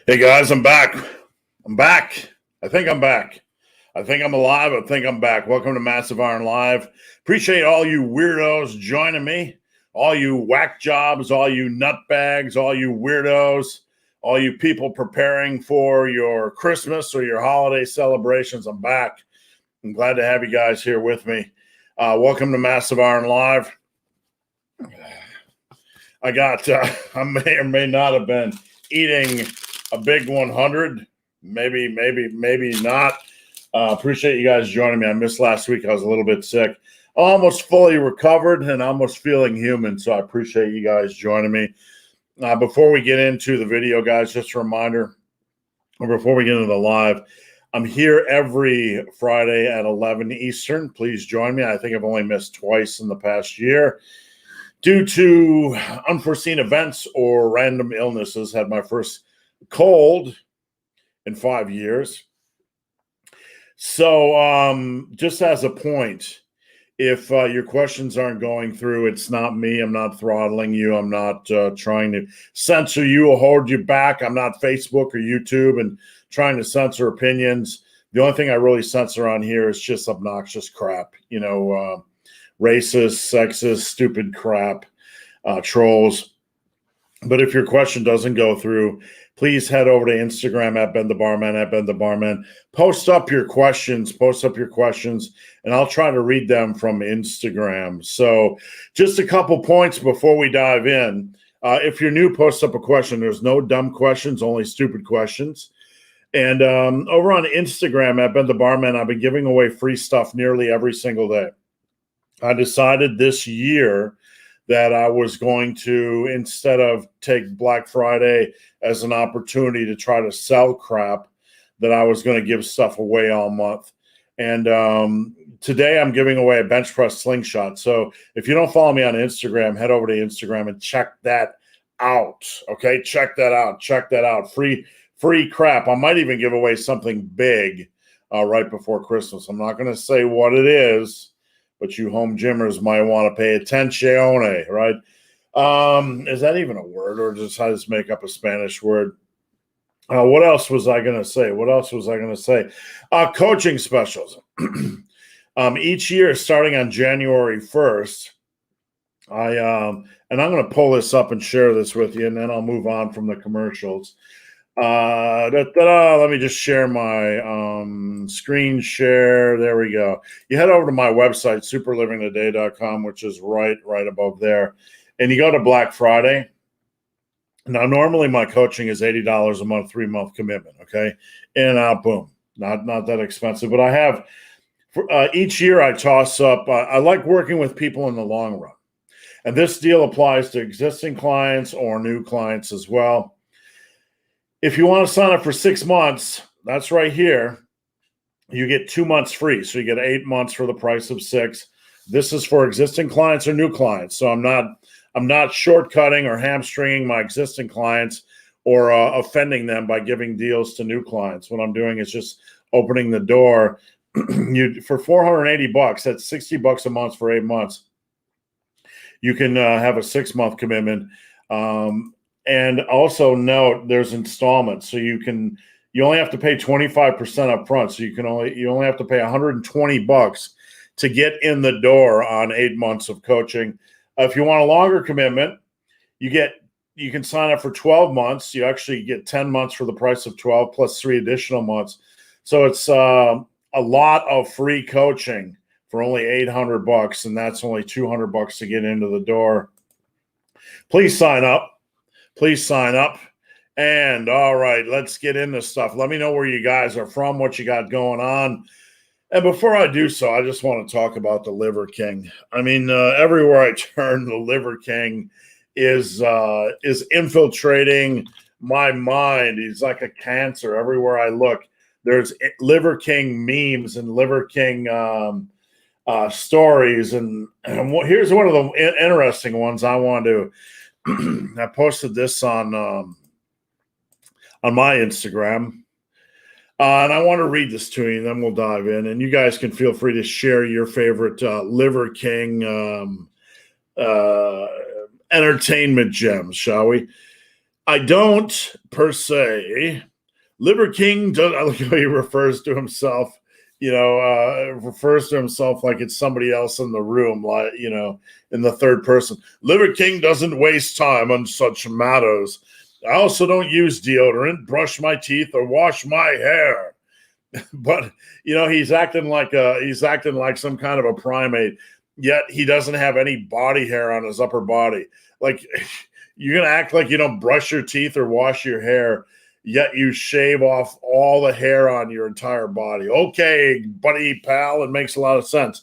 Hey guys, I'm back. I'm back. I think I'm back. I think I'm alive. I think I'm back. Welcome to Massive Iron Live. Appreciate all you weirdos joining me. All you whack jobs, all you nutbags, all you weirdos, all you people preparing for your Christmas or your holiday celebrations. I'm back. I'm glad to have you guys here with me. Welcome to Massive Iron Live. I may or may not have been eating a big 100, maybe not. Appreciate you guys joining me. I missed last week. I was a little bit sick. Almost fully recovered and almost feeling human. So I appreciate you guys joining me. Before we get into the video, guys, just a reminder, or before we get into the live, I'm here every Friday at 11 Eastern. Please join me. I think I've only missed twice in the past year due to unforeseen events or random illnesses. Had my first cold in 5 years. So just as a point, if your questions aren't going through, it's not me. I'm not throttling you. I'm not trying to censor you or hold you back. I'm not Facebook or YouTube and trying to censor opinions. The only thing I really censor on here is just obnoxious crap, racist, sexist, stupid crap, trolls. But if your question doesn't go through, please head over to Instagram at Ben the Barman, at Ben the Barman. Post up your questions, and I'll try to read them from Instagram. So just a couple points before we dive in. If you're new, post up a question. There's no dumb questions, only stupid questions. And over on Instagram at Ben the Barman, I've been giving away free stuff nearly every single day. I decided this year that I was going to, instead of take Black Friday as an opportunity to try to sell crap, that I was going to give stuff away all month. And today I'm giving away a bench press slingshot. So if you don't follow me on Instagram, head over to Instagram and check that out. Okay, check that out. Free crap. I might even give away something big right before Christmas. I'm not going to say what it is, but you home gymmers might want to pay attention, right? Is that even a word, or just I just make up a Spanish word? What else was I going to say? Coaching specials. Each year, starting on January 1st, and I'm going to pull this up and share this with you, and then I'll move on from the commercials. Let me just share my screen share. There we go. You head over to my website, superlivingtoday.com, which is right above there. And you go to Black Friday. Now, normally my coaching is $80 a month, 3-month commitment. Okay. In and out, boom. Not that expensive, but I have each year I toss up. I like working with people in the long run. And this deal applies to existing clients or new clients as well. If you want to sign up for 6 months, that's right here. You get 2 months free. So you get 8 months for the price of 6. This is for existing clients or new clients. So I'm not shortcutting or hamstringing my existing clients or offending them by giving deals to new clients. What I'm doing is just opening the door. For $480, that's $60 a month for 8 months. You can have a 6-month commitment. And also note there's installments. So you only have to pay 25% up front. So you only have to pay $120 to get in the door on 8 months of coaching. If you want a longer commitment, you can sign up for 12 months. You actually get 10 months for the price of 12 plus 3 additional months. So it's a lot of free coaching for only $800, and that's only $200 to get into the door. Please sign up. And all right, let's get into stuff. Let me know where you guys are from, what you got going on. And before I do so, I just want to talk about the Liver King. I mean, everywhere I turn, the Liver King is infiltrating my mind. He's like a cancer. Everywhere I look, there's Liver King memes and Liver King stories. And here's one of the interesting ones I want to. I posted this on my Instagram, and I want to read this to you, and then we'll dive in. And you guys can feel free to share your favorite Liver King entertainment gems, shall we? I don't per se. Liver King does. I like how he refers to himself. Refers to himself like it's somebody else in the room, like in the third person. Liver King doesn't waste time on such matters. I also don't use deodorant, brush my teeth, or wash my hair. But he's acting like some kind of a primate. Yet he doesn't have any body hair on his upper body. Like you're gonna act like you don't brush your teeth or wash your hair, yet you shave off all the hair on your entire body. Okay, buddy, pal, it makes a lot of sense.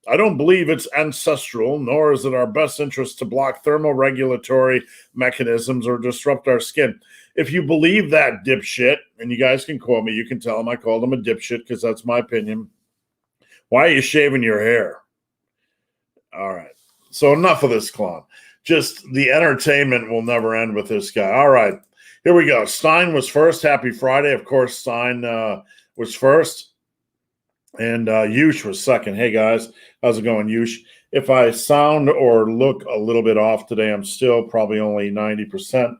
I don't believe it's ancestral, nor is it our best interest to block thermoregulatory mechanisms or disrupt our skin. If you believe that, dipshit, and you guys can quote me, you can tell him I called him a dipshit because that's my opinion. Why are you shaving your hair? All right. So enough of this clown. Just the entertainment will never end with this guy. All right. Here we go. Stein was first. Happy Friday. Of course, Stein was first. And Yush was second. Hey, guys. How's it going, Yush? If I sound or look a little bit off today, I'm still probably only 90%.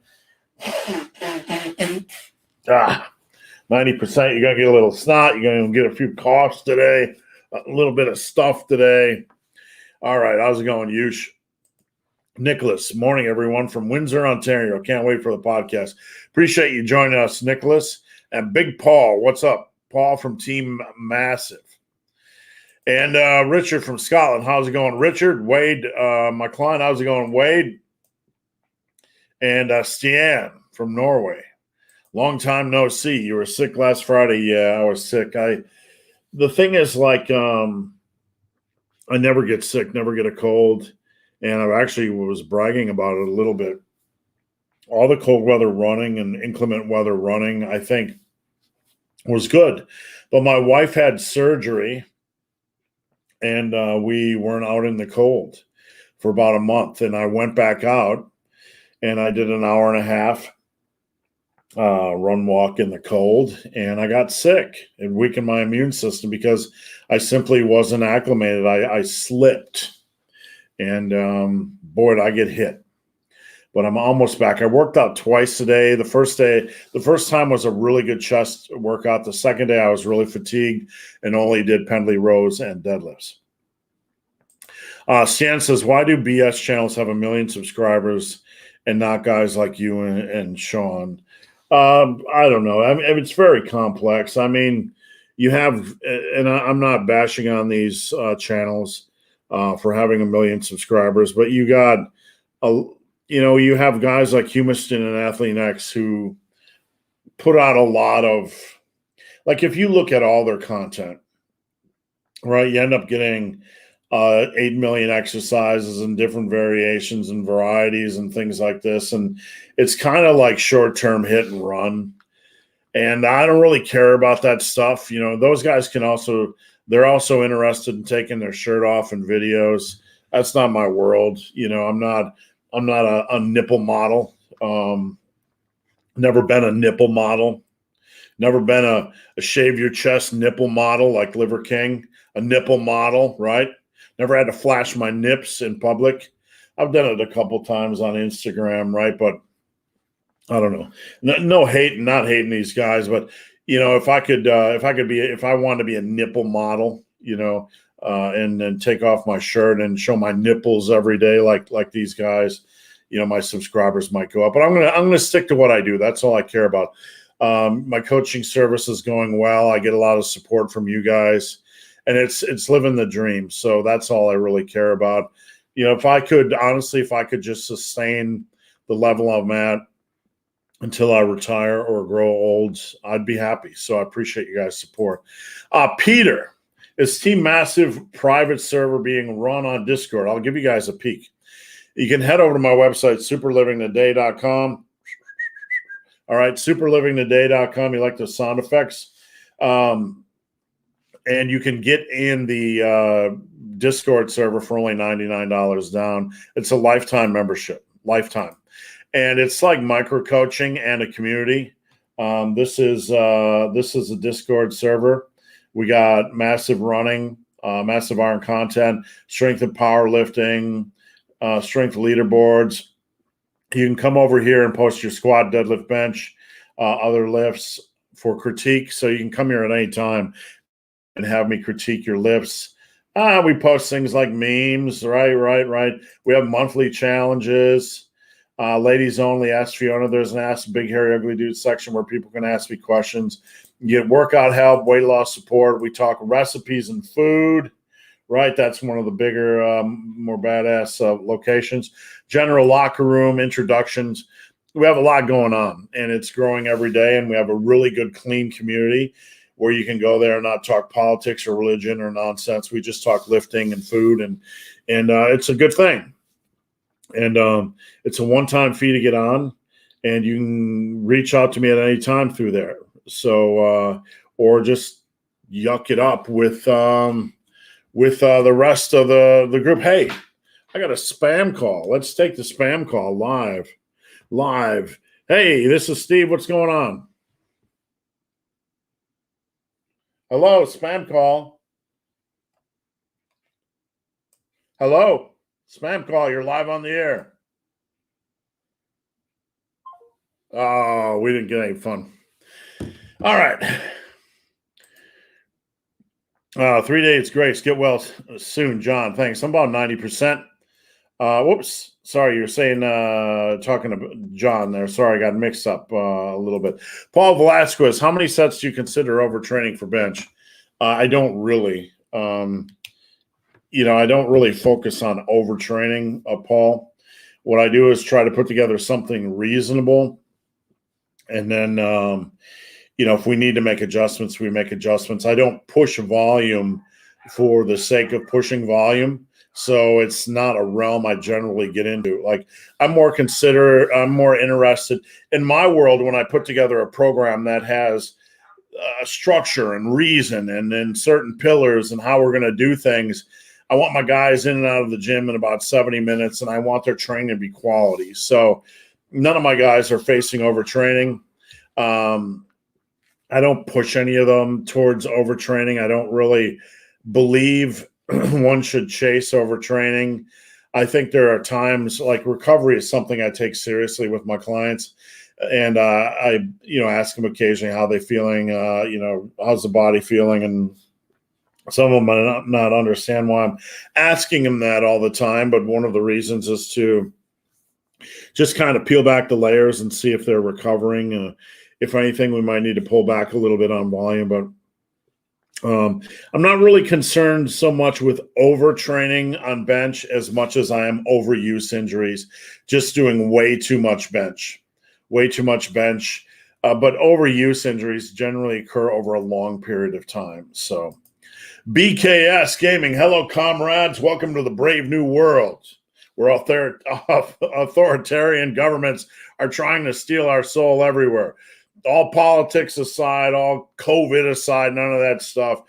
90%. You're going to get a little snot. You're going to get a few coughs today. A little bit of stuff today. All right. How's it going, Yush? Nicholas, morning, everyone, from Windsor, Ontario. Can't wait for the podcast. Appreciate you joining us, Nicholas. And Big Paul, what's up? Paul from Team Massive. And Richard from Scotland, how's it going? Richard, Wade, my client, how's it going? Wade. And Stian from Norway. Long time no see. You were sick last Friday. Yeah, I was sick. The thing is, like, I never get sick, never get a cold. And I actually was bragging about it a little bit. All the cold weather running and inclement weather running, I think, was good. But my wife had surgery, and we weren't out in the cold for about a month. And I went back out, and I did an hour and a half run walk in the cold, and I got sick. It weakened my immune system because I simply wasn't acclimated. I slipped. And boy, did I get hit. But I'm almost back. I worked out twice today. The first time was a really good chest workout. The second day I was really fatigued and only did pendlay rows and deadlifts. Stan says, why do BS channels have 1 million subscribers and not guys like you and Sean? I don't know. I mean, it's very complex. I mean, you have, and I'm not bashing on these channels for having 1 million subscribers, but you got you have guys like Humiston and Athlean X who put out a lot of, like, if you look at all their content, right, you end up getting 8 million exercises and different variations and varieties and things like this. And it's kind of like short-term hit and run. And I don't really care about that stuff. Those guys they're also interested in taking their shirt off in videos. That's not my world. I'm not a nipple model. Never been a nipple model. Never been a shave your chest nipple model like Liver King, a nipple model, right? Never had to flash my nips in public. I've done it a couple times on Instagram, right? But I don't know. No hate, not hating these guys, but if I wanted to be a nipple model, and then take off my shirt and show my nipples every day, like these guys, my subscribers might go up. But I'm gonna stick to what I do. That's all I care about. My coaching service is going well. I get a lot of support from you guys, and it's living the dream. So that's all I really care about. If I could just sustain the level I'm at until I retire or grow old, I'd be happy. So I appreciate you guys' support. Peter, is Team Massive private server being run on Discord? I'll give you guys a peek. You can head over to my website, superlivingtoday.com. All right, superlivingtoday.com. You like the sound effects? And you can get in the Discord server for only $99 down. It's a lifetime membership, lifetime. And it's like micro coaching and a community. This is a Discord server. We got massive running, massive iron content, strength and powerlifting, strength leaderboards, You can come over here and post your squat, deadlift, bench, other lifts for critique. So you can come here at any time and have me critique your lifts. We post things like memes, right. We have monthly challenges. Ladies only, Ask Fiona. There's an Ask Big Hairy Ugly Dude section where people can ask me questions. You get workout help, weight loss support. We talk recipes and food, right? That's one of the bigger, more badass locations. General locker room, introductions. We have a lot going on, and it's growing every day, and we have a really good, clean community where you can go there and not talk politics or religion or nonsense. We just talk lifting and food, and it's a good thing. And it's a one-time fee to get on, and you can reach out to me at any time through there. So, or just yuck it up with the rest of the group. Hey, I got a spam call. Let's take the spam call live. Hey, this is Steve. What's going on? Hello, spam call. Hello, spam call. You're live on the air. Oh, we didn't get any fun. All right. 3 days, Grace. Get well soon, John. Thanks. I'm about 90%. Whoops. Sorry, you're saying talking to John there. Sorry, I got mixed up a little bit. Paul Velasquez, how many sets do you consider overtraining for bench? I don't really. I don't really focus on overtraining, Paul. What I do is try to put together something reasonable, and then if we need to make adjustments, we make adjustments. I don't push volume for the sake of pushing volume. So it's not a realm I generally get into. Like, I'm more interested in my world when I put together a program that has structure and reason and then certain pillars and how we're going to do things. I want my guys in and out of the gym in about 70 minutes, and I want their training to be quality. So none of my guys are facing overtraining. I don't push any of them towards overtraining. I don't really believe one should chase overtraining. I think there are times, like, recovery is something I take seriously with my clients. And I ask them occasionally how they're feeling, how's the body feeling? And some of them might not understand why I'm asking them that all the time. But one of the reasons is to just kind of peel back the layers and see if they're recovering. If anything, we might need to pull back a little bit on volume, but I'm not really concerned so much with overtraining on bench as much as I am overuse injuries, just doing way too much bench. But overuse injuries generally occur over a long period of time. So BKS Gaming, hello, comrades. Welcome to the brave new world where authoritarian governments are trying to steal our soul everywhere. All politics aside, all COVID aside, none of that stuff.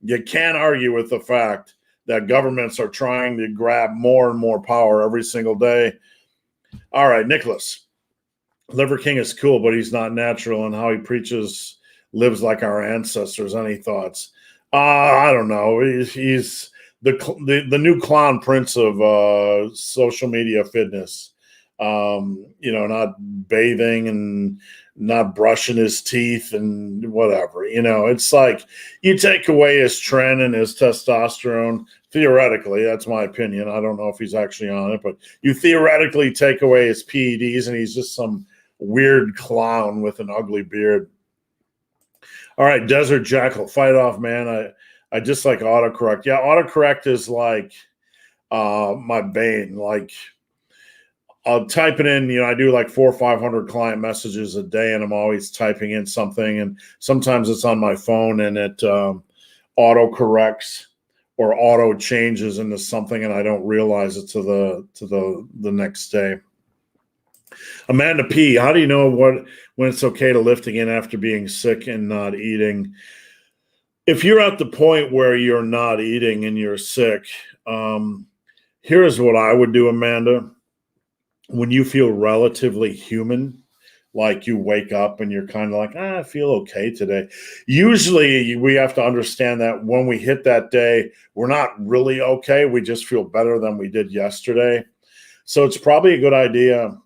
You can't argue with the fact that governments are trying to grab more and more power every single day. All right, Nicholas. Liver King is cool, but he's not natural, and how he preaches lives like our ancestors. Any thoughts? I don't know. He's the new clown prince of social media fitness. Not bathing and not brushing his teeth and whatever. It's like you take away his tren and his testosterone. Theoretically, that's my opinion. I don't know if he's actually on it, but you theoretically take away his PEDs and he's just some weird clown with an ugly beard. All right, Desert Jackal, fight off, man. I just like autocorrect. Yeah, autocorrect is like my bane. Like, I'll type it in, I do like 400 or 500 client messages a day, and I'm always typing in something. And sometimes it's on my phone and it auto corrects or auto changes into something, and I don't realize it to the next day. Amanda P, how do you know when it's okay to lift again after being sick and not eating? If you're at the point where you're not eating and you're sick, here's what I would do, Amanda. When you feel relatively human, like you wake up and you're kind of like, I feel okay today. Usually we have to understand that when we hit that day, we're not really okay. We just feel better than we did yesterday. So it's probably a good idea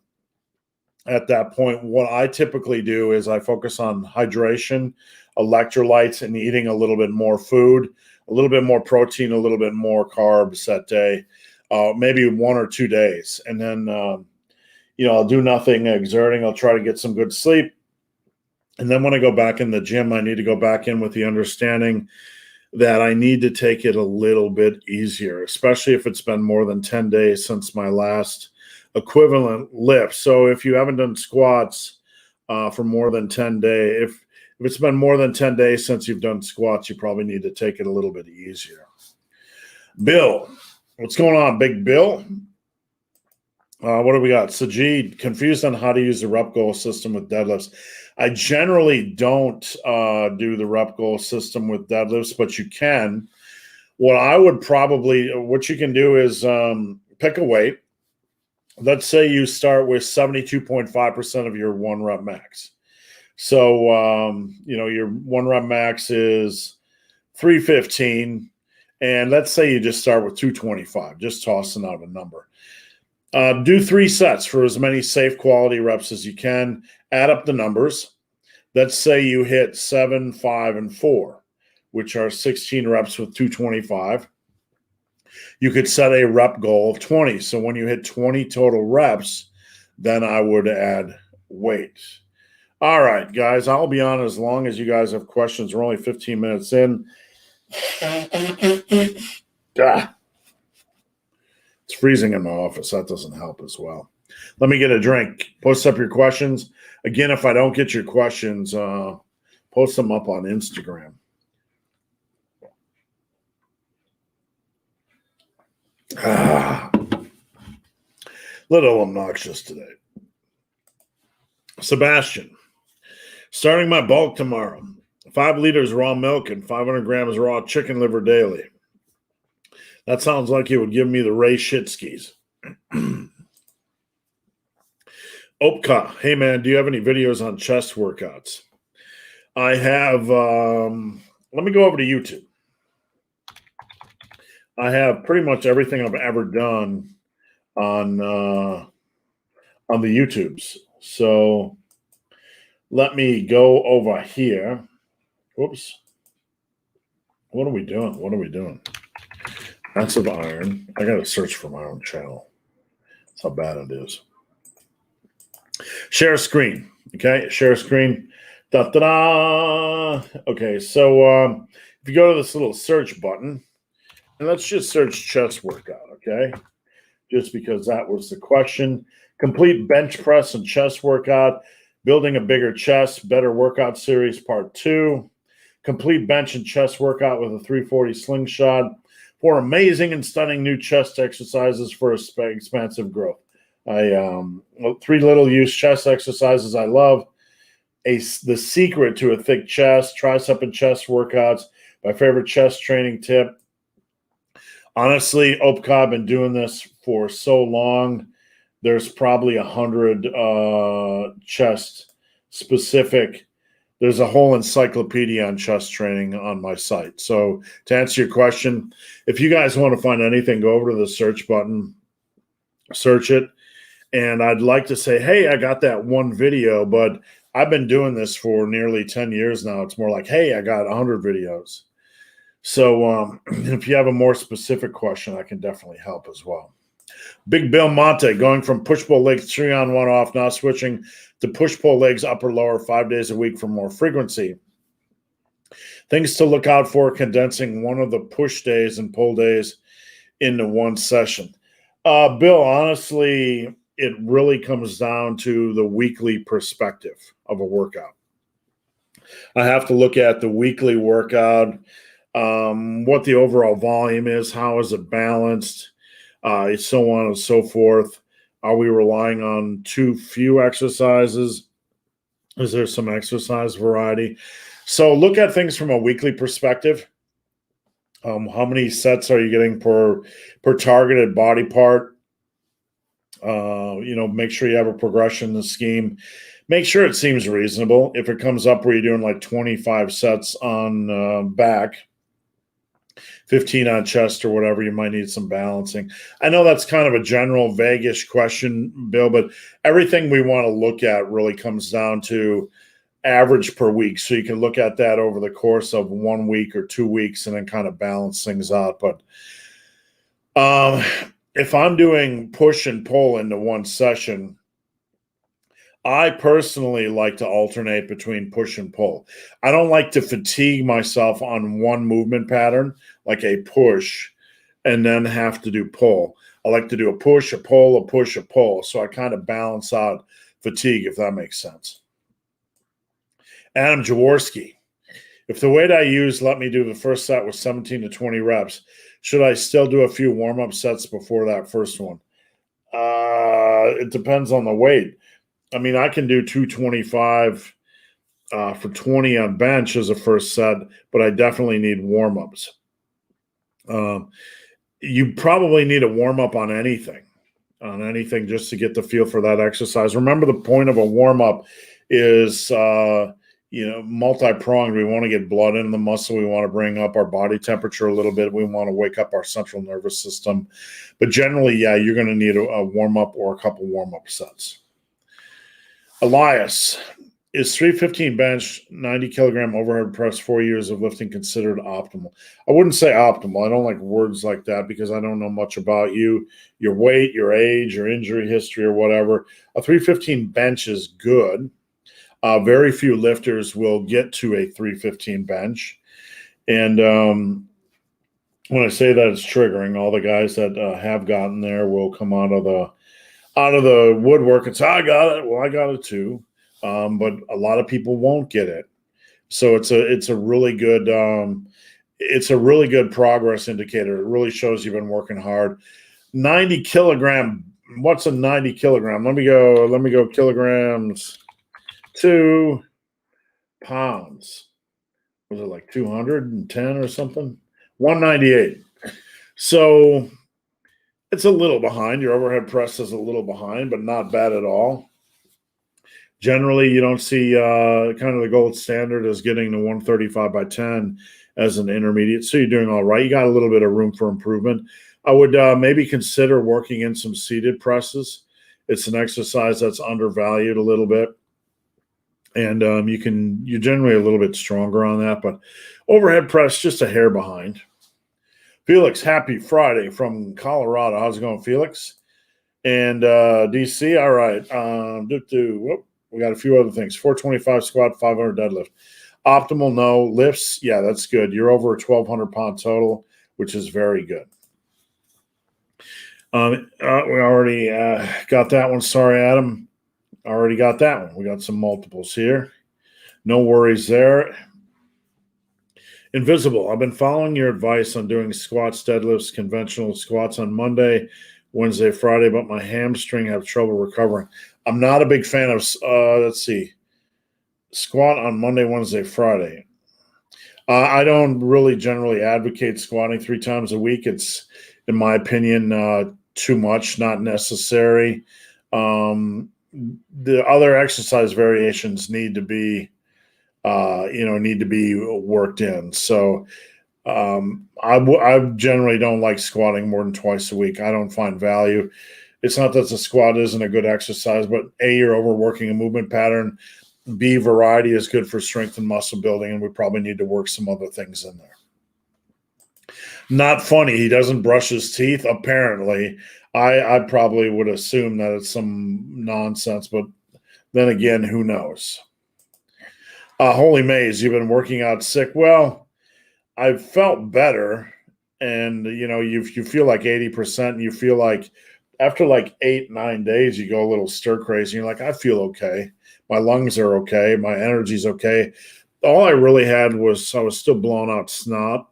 at that point, what I typically do is I focus on hydration, electrolytes, and eating a little bit more food, a little bit more protein, a little bit more carbs that day, maybe 1 or 2 days. And then, I'll do nothing exerting. I'll try to get some good sleep. And then when I go back in the gym, I need to go back in with the understanding that I need to take it a little bit easier, especially if it's been more than 10 days since my last equivalent lift. So if you haven't done squats for more than 10 days, if it's been more than 10 days since you've done squats, you probably need to take it a little bit easier. Bill, what's going on, Big Bill? What do we got? Sajid, confused on how to use the rep goal system with deadlifts. I generally don't do the rep goal system with deadlifts, but you can. What you can do is pick a weight. Let's say you start with 72.5% of your 1 rep max. So, your 1 rep max is 315. And let's say you just start with 225, just tossing out a number. Do 3 sets for as many safe quality reps as you can. Add up the numbers. Let's say you hit 7, 5, and 4, which are 16 reps with 225. You could set a rep goal of 20. So when you hit 20 total reps, then I would add weight. All right, guys, I'll be on as long as you guys have questions. We're only 15 minutes in. It's freezing in my office. That doesn't help as well. Let me get a drink. Post up your questions. Again, if I don't get your questions, post them up on Instagram. Little obnoxious today. Sebastian, starting my bulk tomorrow. 5 liters raw milk and 500 grams raw chicken liver daily. That sounds like it would give me the Ray Shitskis. Opka, hey man, do you have any videos on chest workouts? I have, let me go over to YouTube. I have pretty much everything I've ever done on the YouTubes. So let me go over here. Whoops. What are we doing? Massive iron. I got to search for my own channel. That's how bad it is. Share screen. Okay, share screen. Da-da-da. Okay, so if you go to this little search button, and let's just search chest workout, okay? Just because that was the question. Complete bench press and chest workout. Building a bigger chest, better workout series, part 2. Complete bench and chest workout with a 340 slingshot. 4 amazing and stunning new chest exercises for expansive growth. 3 little use chest exercises I love. The secret to a thick chest, tricep and chest workouts. My favorite chest training tip. Honestly, Opka, I've been doing this for so long. There's probably 100 chest specific. There's a whole encyclopedia on chest training on my site. So to answer your question, if you guys want to find anything, go over to the search button, search it. And I'd like to say, hey, I got that one video, but I've been doing this for nearly 10 years now. It's more like, hey, I got 100 videos. So if you have a more specific question, I can definitely help as well. Big Bill Monte, going from push-pull legs 3 on 1 off, now switching to push-pull legs upper lower 5 days a week for more frequency. Things to look out for: condensing one of the push days and pull days into one session. Bill, honestly, it really comes down to the weekly perspective of a workout. I have to look at the weekly workout, what the overall volume is, how is it balanced, so on and so forth. Are we relying on too few exercises? Is there some exercise variety? So look at things from a weekly perspective. How many sets are you getting per targeted body part? Make sure you have a progression in the scheme. Make sure it seems reasonable. If it comes up where you're doing like 25 sets on back, 15 on chest or whatever, you might need some balancing. I know that's kind of a general vaguish question, Bill, but everything we want to look at really comes down to average per week. So you can look at that over the course of 1 week or 2 weeks and then kind of balance things out. But if I'm doing push and pull into one session, I personally like to alternate between push and pull. I don't like to fatigue myself on one movement pattern, like a push, and then have to do pull. I like to do a push, a pull, a push, a pull. So I kind of balance out fatigue, if that makes sense. Adam Jaworski. If the weight I use let me do the first set with 17 to 20 reps, should I still do a few warm-up sets before that first one? It depends on the weight. I mean, I can do 225 for 20 on bench as a first set, but I definitely need warm-ups. You probably need a warm-up on anything just to get the feel for that exercise. Remember, the point of a warm-up is multi-pronged. We want to get blood in the muscle. We want to bring up our body temperature a little bit. We want to wake up our central nervous system. But generally, yeah, you're going to need a warm-up or a couple warm-up sets. Elias, is 315 bench, 90 kilogram overhead press, 4 years of lifting considered optimal? I wouldn't say optimal. I don't like words like that because I don't know much about you, your weight, your age, your injury history, or whatever. A 315 bench is good. Very few lifters will get to a 315 bench. And when I say that, it's triggering. All the guys that have gotten there will come out of the woodwork and say, I got it. Well, I got it too. But a lot of people won't get it. So it's a really good progress indicator. It really shows you've been working hard. 90 kilogram. What's a 90 kilogram? Let me go kilograms to pounds. Was it like 210 or something? 198. So it's a little behind. Your overhead press is a little behind, but not bad at all. Generally, you don't see kind of the gold standard as getting to 135 by 10 as an intermediate. So you're doing all right. You got a little bit of room for improvement. I would maybe consider working in some seated presses. It's an exercise that's undervalued a little bit. And you're generally a little bit stronger on that. But overhead press, just a hair behind. Felix, happy Friday from Colorado. How's it going, Felix? And DC, all right. We got a few other things. 425 squat, 500 deadlift. Optimal, no. Lifts, yeah, that's good. You're over a 1,200 pound total, which is very good. We already got that one. Sorry, Adam. Already got that one. We got some multiples here. No worries there. Invisible, I've been following your advice on doing squats, deadlifts, conventional squats on Monday, Wednesday, Friday, but my hamstring have trouble recovering. I'm not a big fan of, squat on Monday, Wednesday, Friday. I don't really generally advocate squatting 3 times a week. It's, in my opinion, too much, not necessary. The other exercise variations need to be worked in. So I generally don't like squatting more than twice a week. I don't find value. It's not that the squat isn't a good exercise, but A, you're overworking a movement pattern. B, variety is good for strength and muscle building, and we probably need to work some other things in there. Not funny. He doesn't brush his teeth, apparently. I probably would assume that it's some nonsense, but then again, who knows? Holy Maze, you've been working out sick. Well, I've felt better, and you feel like 80%, and you feel like after like 8-9 days, you go a little stir crazy. You're like, I feel okay. My lungs are okay. My energy's okay. All I really had was I was still blowing out snot,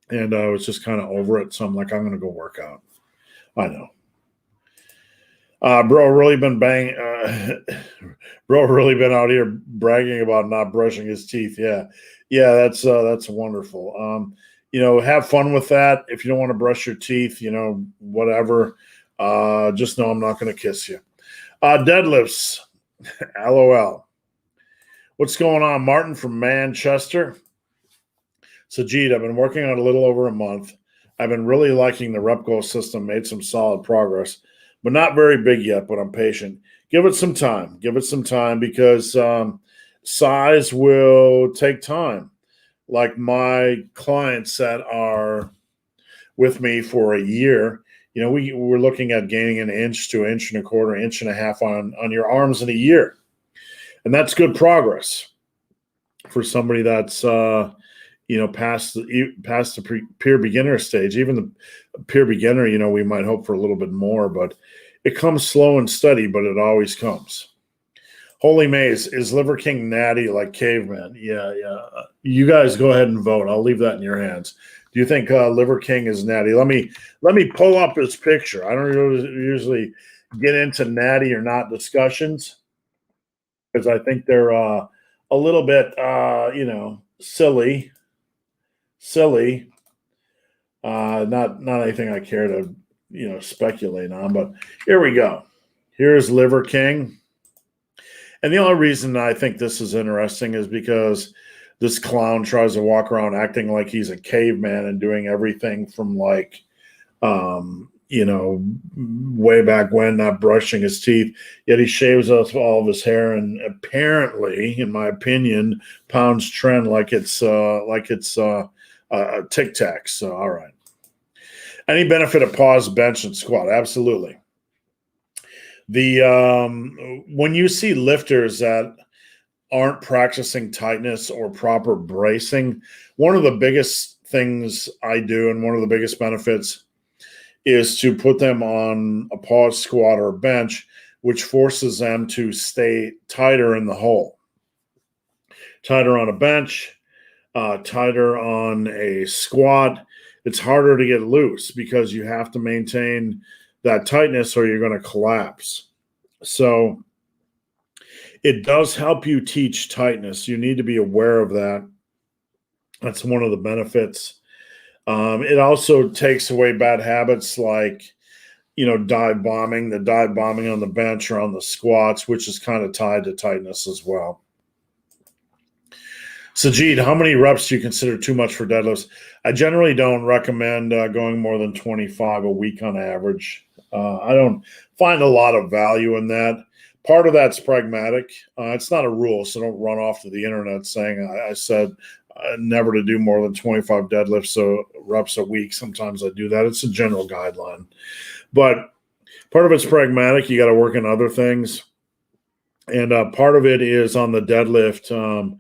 and I was just kind of over it. So I'm like, I'm going to go work out. I know. Bro really been out here bragging about not brushing his teeth. Yeah, that's wonderful. Have fun with that. If you don't want to brush your teeth, whatever. Just know I'm not going to kiss you. Deadlifts, LOL. What's going on, Martin from Manchester? Sajid, I've been working on it a little over a month. I've been really liking the rep goal system, made some solid progress, but not very big yet, but I'm patient. Give it some time. Give it some time because size will take time. Like my clients that are with me for a year, we're looking at gaining an inch to an inch and a quarter, inch and a half on your arms in a year. And that's good progress for somebody that's past the peer beginner stage. Even the peer beginner, we might hope for a little bit more, but it comes slow and steady, but it always comes. Holy Maze, is Liver King natty like caveman? Yeah. You guys go ahead and vote. I'll leave that in your hands. Do you think Liver King is natty? Let me pull up his picture. I don't usually get into natty or not discussions because I think they're a little bit, silly. Not anything I care to, speculate on. But here we go. Here's Liver King. And the only reason I think this is interesting is because this clown tries to walk around acting like he's a caveman and doing everything from way back when, not brushing his teeth, yet he shaves off all of his hair and apparently, in my opinion, pounds trend like it's Tic Tac. So, all right. Any benefit of pause, bench, and squat? Absolutely. When you see lifters that aren't practicing tightness or proper bracing, one of the biggest things I do and one of the biggest benefits is to put them on a pause squat or a bench, which forces them to stay tighter in the hole. Tighter on a bench, tighter on a squat. It's harder to get loose because you have to maintain that tightness or you're going to collapse. So it does help you teach tightness. You need to be aware of that. That's one of the benefits. It also takes away bad habits like, dive bombing, the dive bombing on the bench or on the squats, which is kind of tied to tightness as well. Sajid, how many reps do you consider too much for deadlifts? I generally don't recommend going more than 25 a week on average. I don't find a lot of value in that. Part of that's pragmatic. It's not a rule, so don't run off to the internet saying I said never to do more than 25 deadlifts reps a week. Sometimes I do that. It's a general guideline. But part of it's pragmatic. You got to work on other things. And part of it is on the deadlift,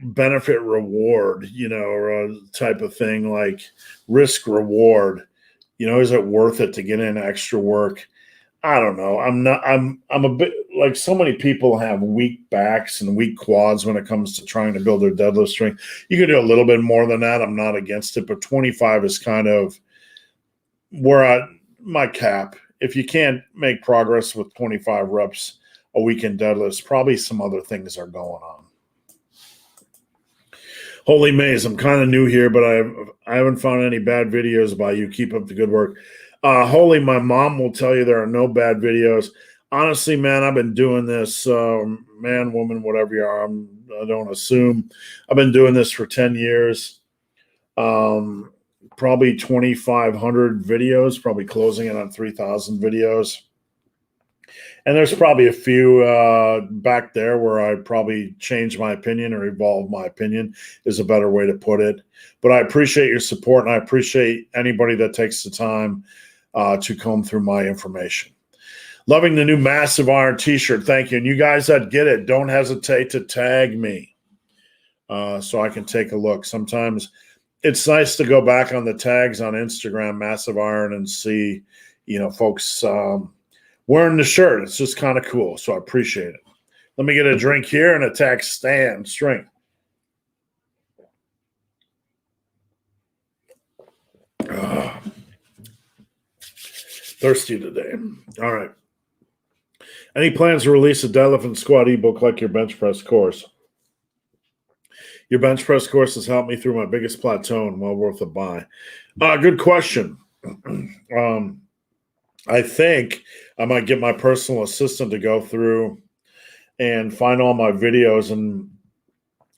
benefit reward, or a type of thing like risk reward. Is it worth it to get in extra work? I don't know. I'm a bit like so many people have weak backs and weak quads when it comes to trying to build their deadlift strength. You can do a little bit more than that. I'm not against it, but 25 is kind of where my cap. If you can't make progress with 25 reps a week in deadlifts, probably some other things are going on. Holy Maze, I'm kind of new here, but I haven't found any bad videos by you. Keep up the good work. Holy, my mom will tell you there are no bad videos. Honestly, man, I've been doing this, man, woman, whatever you are, I don't assume. I've been doing this for 10 years. Probably 2,500 videos, probably closing in on 3,000 videos. And there's probably a few back there where I probably changed my opinion or evolved my opinion is a better way to put it. But I appreciate your support, and I appreciate anybody that takes the time to comb through my information. Loving the new Massive Iron t-shirt. Thank you. And you guys that get it, don't hesitate to tag me so I can take a look. Sometimes it's nice to go back on the tags on Instagram, Massive Iron, and see, folks wearing the shirt. It's just kind of cool. So I appreciate it. Let me get a drink here and attack Stan Strength. Thirsty today. All right. Any plans to release a deadlift and squat ebook like your bench press course? Your bench press course has helped me through my biggest plateau and well worth a buy. Good question. I think I might get my personal assistant to go through and find all my videos and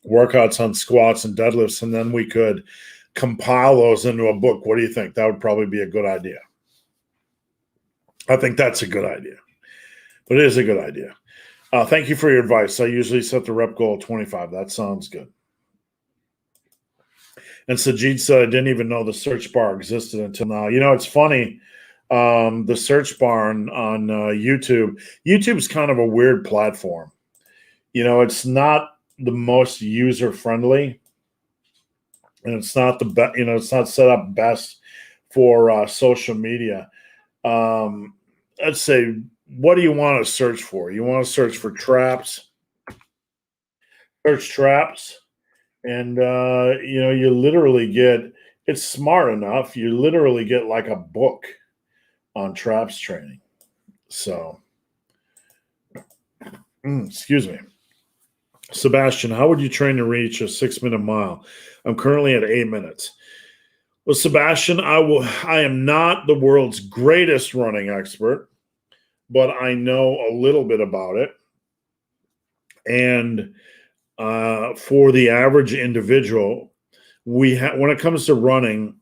workouts on squats and deadlifts, and then we could compile those into a book. What do you think? That would probably be a good idea. I think that's a good idea, but it is a good idea. Thank you for your advice. I usually set the rep goal at 25. That sounds good. And Sajid said, I didn't even know the search bar existed until now. You know, it's funny. The search bar on YouTube. YouTube's kind of a weird platform. You know, it's not the most user friendly, and it's not the best. You know, it's not set up best for social media. Let's say, what do you want to search for? You want to search for traps. Search traps, and you know, you literally get. It's smart enough. You literally get like a book on traps training. So, excuse me. Sebastian, how would you train to reach a 6-minute mile? I'm currently at 8 minutes. Well, Sebastian, I am not the world's greatest running expert, but I know a little bit about it. And for the average individual, when it comes to running,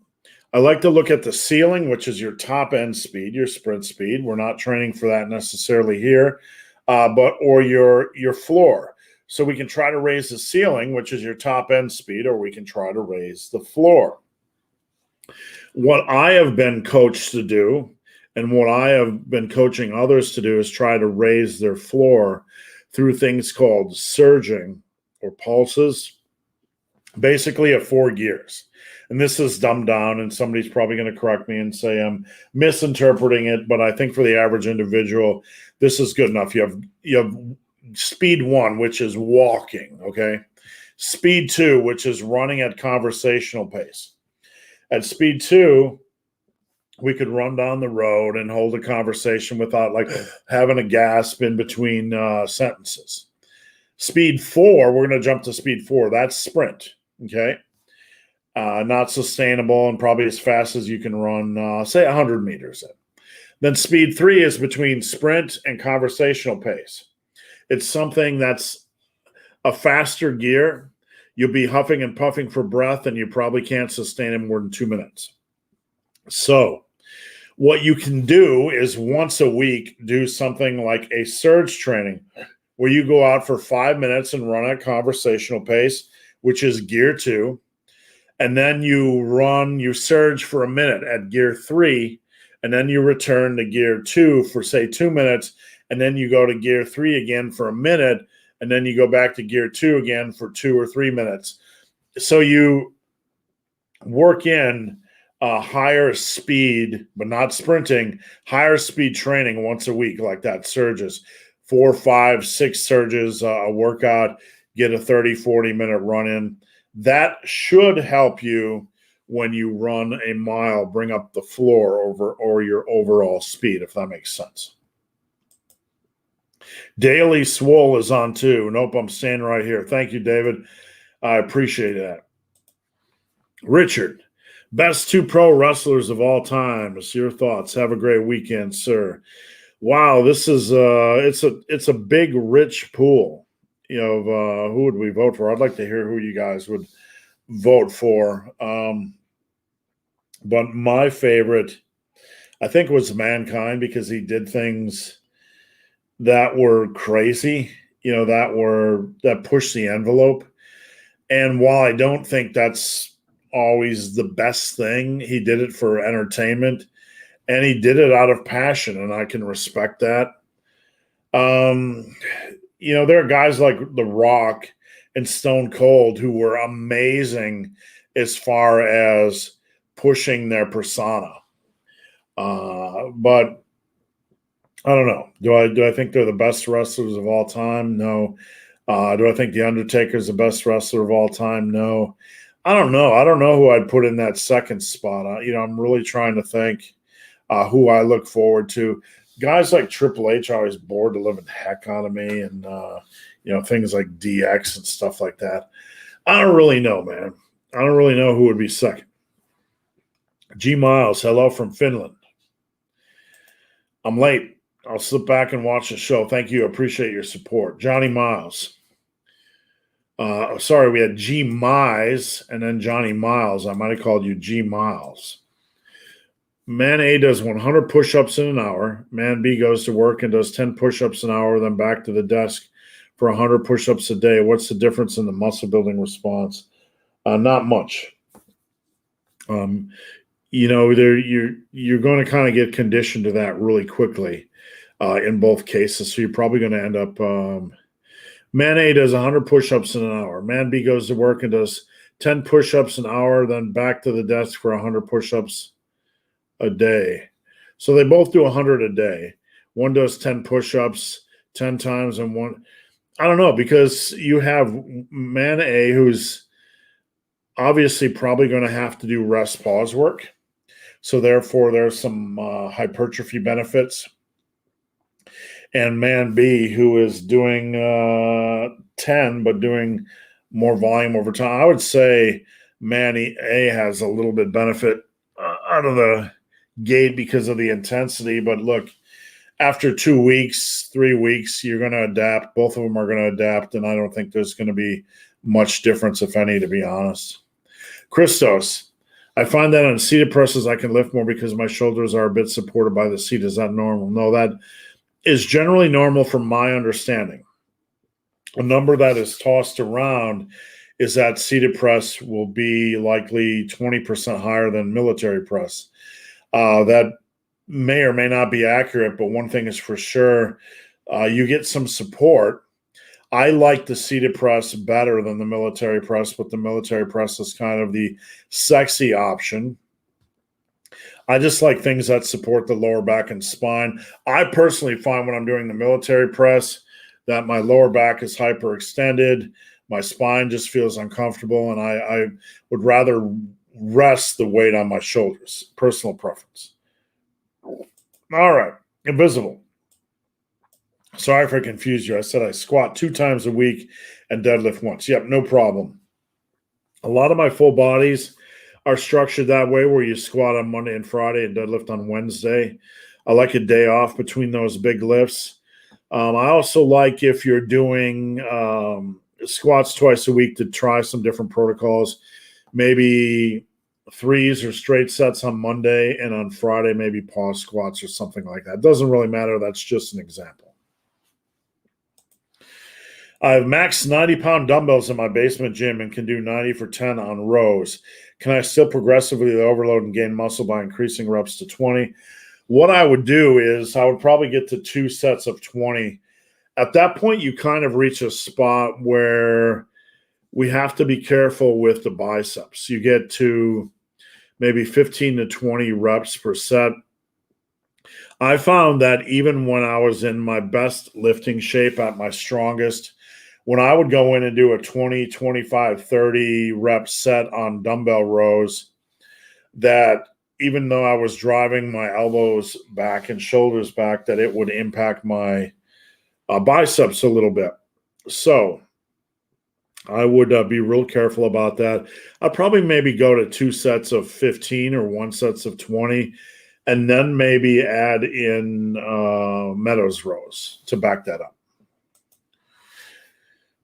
I like to look at the ceiling, which is your top end speed, your sprint speed. We're not training for that necessarily here, or your floor. So we can try to raise the ceiling, which is your top end speed, or we can try to raise the floor. What I have been coached to do, and what I have been coaching others to do, is try to raise their floor through things called surging or pulses, basically at 4 gears. And this is dumbed down, and somebody's probably going to correct me and say I'm misinterpreting it, but I think for the average individual, this is good enough. You have speed 1, which is walking, okay? Speed 2, which is running at conversational pace. At speed 2, we could run down the road and hold a conversation without like having a gasp in between sentences. Speed 4, we're going to jump to speed 4. That's sprint, okay? Not sustainable and probably as fast as you can run, say 100 meters. Then speed 3 is between sprint and conversational pace. It's something that's a faster gear. You'll be huffing and puffing for breath, and you probably can't sustain it more than 2 minutes. So what you can do is once a week, do something like a surge training where you go out for 5 minutes and run at conversational pace, which is gear 2. And then you surge for a minute at gear 3, and then you return to gear 2 for say 2 minutes, and then you go to gear 3 again for a minute, and then you go back to gear 2 again for 2 or 3 minutes. So you work in higher speed, but not sprinting, higher speed training once a week, like that, surges. 4, 5, 6 surges a workout, get a 30, 40-minute run in. That should help you when you run a mile, bring up the floor or your overall speed, if that makes sense. Daily Swole is on too. Nope, I'm staying right here. Thank you, David. I appreciate that. Richard, best 2 pro wrestlers of all time. It's your thoughts. Have a great weekend, sir. Wow, this is it's a big, rich pool. You know, who would we vote for? I'd like to hear who you guys would vote for. But my favorite, I think, was Mankind, because he did things that were crazy, you know, that pushed the envelope. And while I don't think that's always the best thing, he did it for entertainment, and he did it out of passion, and I can respect that. You know, there are guys like The Rock and Stone Cold who were amazing as far as pushing their persona. But I don't know. Do I think they're the best wrestlers of all time? No. Do I think The Undertaker is the best wrestler of all time? No. I don't know. I don't know who I'd put in that second spot. You know, I'm really trying to think who I look forward to. Guys like Triple H always bored the living heck out of me, and you know, things like DX and stuff like that. I don't really know, man. I don't really know who would be second. G Miles, hello from Finland. I'm late. I'll slip back and watch the show. Thank you. Appreciate your support. Johnny Miles. Sorry, we had G Mize and then Johnny Miles. I might have called you G Miles. Man A does 100 push-ups in an hour. Man B goes to work and does 10 push-ups an hour, then back to the desk for 100 push-ups a day. What's the difference in the muscle building response? Not much. You're going to kind of get conditioned to that really quickly in both cases. So you're probably going to end up. Man A does 100 push-ups in an hour. Man B goes to work and does 10 push-ups an hour, then back to the desk for 100 push-ups a day. So they both do 100 a day. One does 10 push-ups 10 times, and one, I don't know, because you have Man A who's obviously probably going to have to do rest pause work. So therefore, there's some hypertrophy benefits. And Man B, who is doing 10, but doing more volume over time. I would say Man A has a little bit benefit out of the gate because of the intensity. But look, after 2 weeks, 3 weeks, you're going to adapt. Both of them are going to adapt, and I don't think there's going to be much difference, if any, to be honest. Christos, I find that on seated presses I can lift more because my shoulders are a bit supported by the seat. Is that normal? No, that is generally normal from my understanding. A number that is tossed around is that seated press will be likely 20% higher than military press. That may or may not be accurate, but one thing is for sure, you get some support. I like the seated press better than the military press, but the military press is kind of the sexy option. I just like things that support the lower back and spine. I personally find when I'm doing the military press that my lower back is hyperextended. My spine just feels uncomfortable, and I would rather rest the weight on my shoulders. Personal preference. All right. Invisible. Sorry if I confused you. I said I squat 2 times a week and deadlift once. Yep, no problem. A lot of my full bodies are structured that way, where you squat on Monday and Friday and deadlift on Wednesday. I like a day off between those big lifts. I also like, if you're doing squats twice a week, to try some different protocols. Maybe threes or straight sets on Monday, and on Friday maybe pause squats or something like that. Doesn't really matter. That's just an example. I have max 90-pound dumbbells in my basement gym and can do 90 for 10 on rows. Can I still progressively overload and gain muscle by increasing reps to 20? What I would do is I would probably get to 2 sets of 20. At that point, you kind of reach a spot where we have to be careful with the biceps. You get to maybe 15 to 20 reps per set. I found that even when I was in my best lifting shape, at my strongest, when I would go in and do a 20, 25, 30 rep set on dumbbell rows, that even though I was driving my elbows back and shoulders back, that it would impact my biceps a little bit. So I would be real careful about that. I'd probably maybe go to 2 sets of 15 or 1 sets of 20, and then maybe add in Meadows rows to back that up.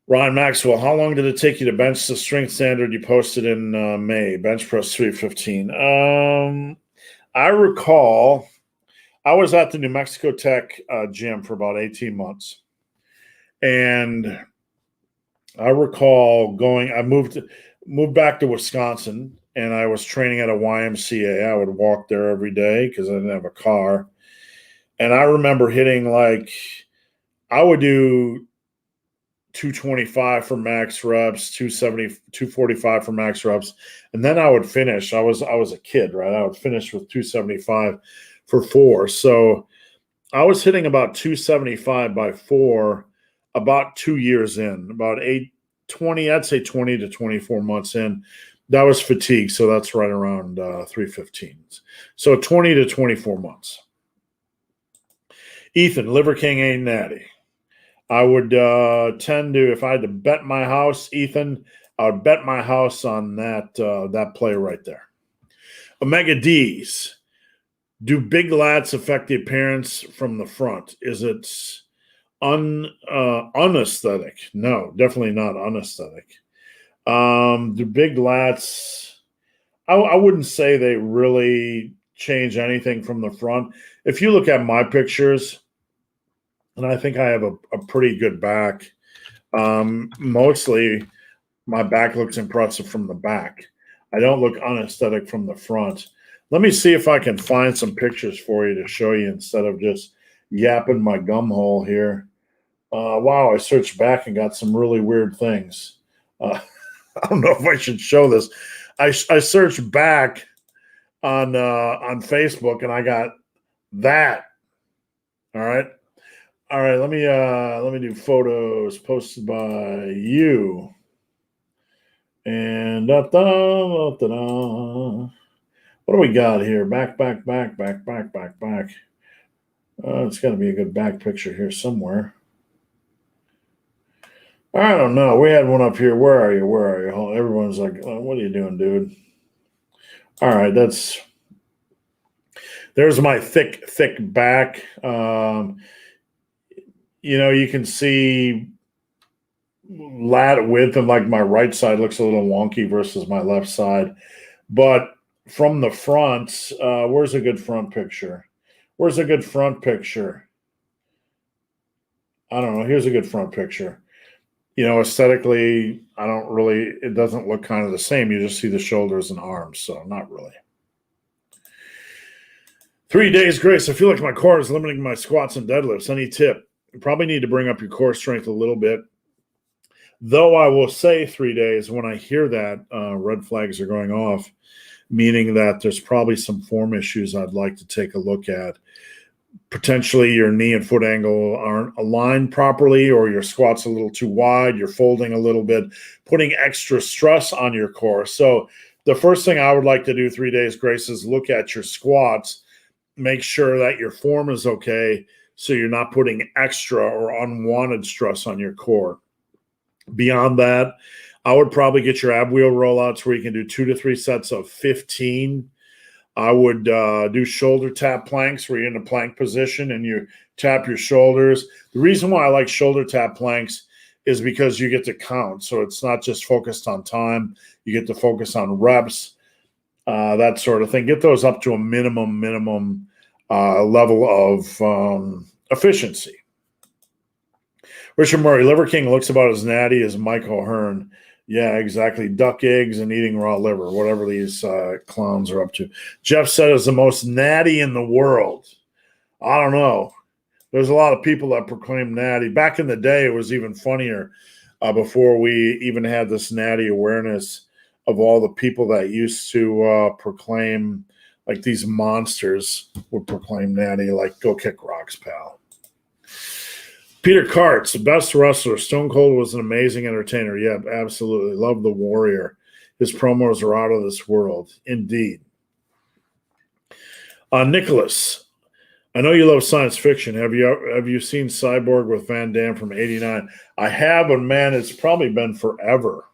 Ryan Maxwell, how long did it take you to bench the strength standard you posted in May? Bench press 315. I recall I was at the New Mexico Tech gym for about 18 months. And I recall I moved back to Wisconsin, and I was training at a YMCA. I would walk there every day because I didn't have a car. And I remember hitting, I would do 225 for max reps, 270, 245 for max reps. And then I would finish. I was a kid, right? I would finish with 275 for 4. So I was hitting about 275 by 4 about 2 years in, about 20 to 24 months in. That was fatigue. So that's right around 315. So 20 to 24 months. Ethan, Liver King ain't natty. I would tend to, if I had to bet my house, Ethan, I would bet my house on that play right there. Omega D's. Do big lats affect the appearance from the front? Is it Unaesthetic. No, definitely not unaesthetic. The big lats, I wouldn't say they really change anything from the front. If you look at my pictures, and I think I have a pretty good back, mostly my back looks impressive from the back. I don't look unaesthetic from the front. Let me see if I can find some pictures for you to show you instead of just yapping my gum hole here. Wow, I searched back and got some really weird things. I don't know if I should show this. I searched back on Facebook and I got that. All right. All right, let me do photos posted by you. And what do we got here? Back. It's got to be a good back picture here somewhere. I don't know. We had one up here. Where are you? Everyone's like, oh, what are you doing, dude? All right, there's my thick back. You can see lat width, and like my right side looks a little wonky versus my left side. But from the front, where's a good front picture? I don't know. Here's a good front picture. Aesthetically, it doesn't look kind of the same. You just see the shoulders and arms, so not really. 3 days grace. I feel like my core is limiting my squats and deadlifts. Any tip? You probably need to bring up your core strength a little bit. Though I will say 3 days, when I hear that, red flags are going off, meaning that there's probably some form issues I'd like to take a look at. Potentially your knee and foot angle aren't aligned properly, or your squat's a little too wide, you're folding a little bit, putting extra stress on your core. So the first thing I would like to do 3 days grace is look at your squats, make sure that your form is okay, so you're not putting extra or unwanted stress on your core. Beyond that, I would probably get your ab wheel rollouts where you can do 2 to 3 sets of 15. I would do shoulder tap planks where you're in a plank position and you tap your shoulders. The reason why I like shoulder tap planks is because you get to count. So it's not just focused on time. You get to focus on reps, that sort of thing. Get those up to a minimum level of efficiency. Richard Murray, Liver King looks about as natty as Mike O'Hearn. Yeah, exactly. Duck eggs and eating raw liver, whatever these clowns are up to. Jeff said it's the most natty in the world. I don't know. There's a lot of people that proclaim natty. Back in the day, it was even funnier before we even had this natty awareness of all the people that used to proclaim, like these monsters would proclaim natty, like go kick rocks, pal. Peter Karts, the best wrestler. Stone Cold was an amazing entertainer. Yeah, absolutely. Love the Warrior. His promos are out of this world. Indeed. Nicholas, I know you love science fiction. Have you seen Cyborg with Van Damme from '89? I have, and man, it's probably been forever.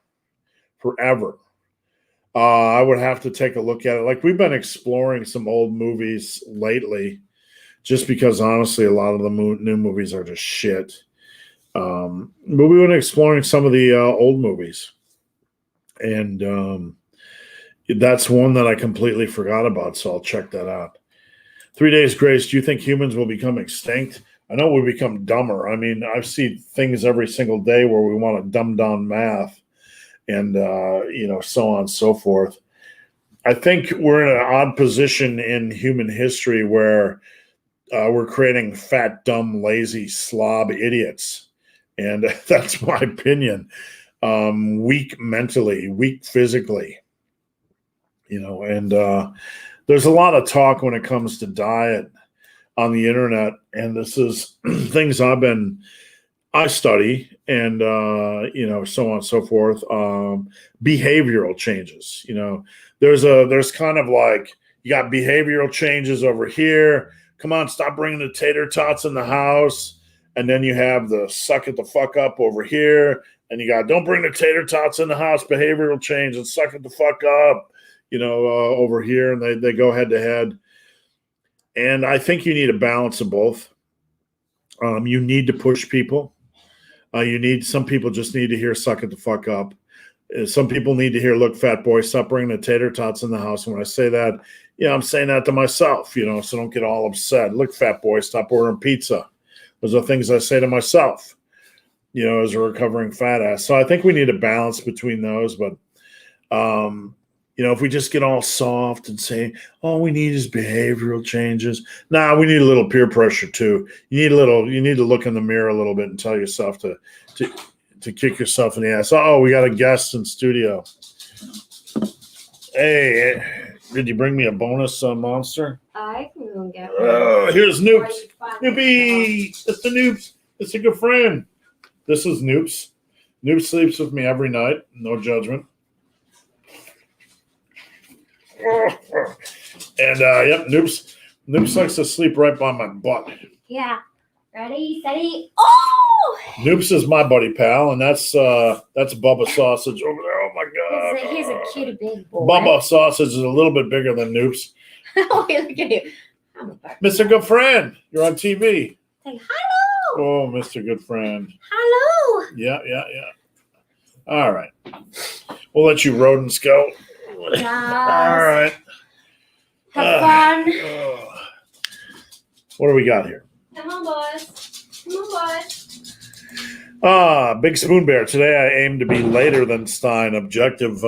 I would have to take a look at it. Like, we've been exploring some old movies lately, just because, honestly, a lot of the new movies are just shit. But we went exploring some of the old movies. And that's one that I completely forgot about, so I'll check that out. 3 days grace, do you think humans will become extinct? I know we become dumber. I mean, I've seen things every single day where we want to dumb down math and, so on and so forth. I think we're in an odd position in human history where we're creating fat, dumb, lazy, slob idiots. And that's my opinion. Weak mentally, weak physically. And there's a lot of talk when it comes to diet on the internet. And this is things I study and, so on and so forth. Behavioral changes. There's kind of like, you got behavioral changes over here. Come on, stop bringing the tater tots in the house. And then you have the suck it the fuck up over here. And you got don't bring the tater tots in the house, behavioral change, and suck it the fuck up, over here. And they go head to head. And I think you need a balance of both. You need to push people. Some people just need to hear "suck it the fuck up." Some people need to hear, "Look, fat boy, stop bringing the tater tots in the house." And when I say that, I'm saying that to myself, so don't get all upset. "Look, fat boy, stop ordering pizza." Those are things I say to myself, as a recovering fat ass. So I think we need a balance between those. But, if we just get all soft and say, all we need is behavioral changes. Nah, we need a little peer pressure too. You need to look in the mirror a little bit and tell yourself to kick yourself in the ass. Oh, we got a guest in studio. Hey, did you bring me a bonus monster? I can go get one. Oh, here's Noops. Noopy! It's the Noops. It's a good friend. This is Noops. Noops sleeps with me every night. No judgment. And, yep, Noops likes to sleep right by my butt. Yeah. Ready, steady. Oh! Noops is my buddy pal, and that's Bubba Sausage over there. Oh my God! He's a cute big boy. Bubba Sausage is a little bit bigger than Noops. Oh, look at you, Mr. Good Friend. You're on TV. Say hello. Oh, Mr. Good Friend. Hello. Yeah. All right, we'll let you rodents go. Yes. All right. Have fun. What do we got here? Come on, boys. Big Spoon Bear. Today I aim to be later than Stein. Objective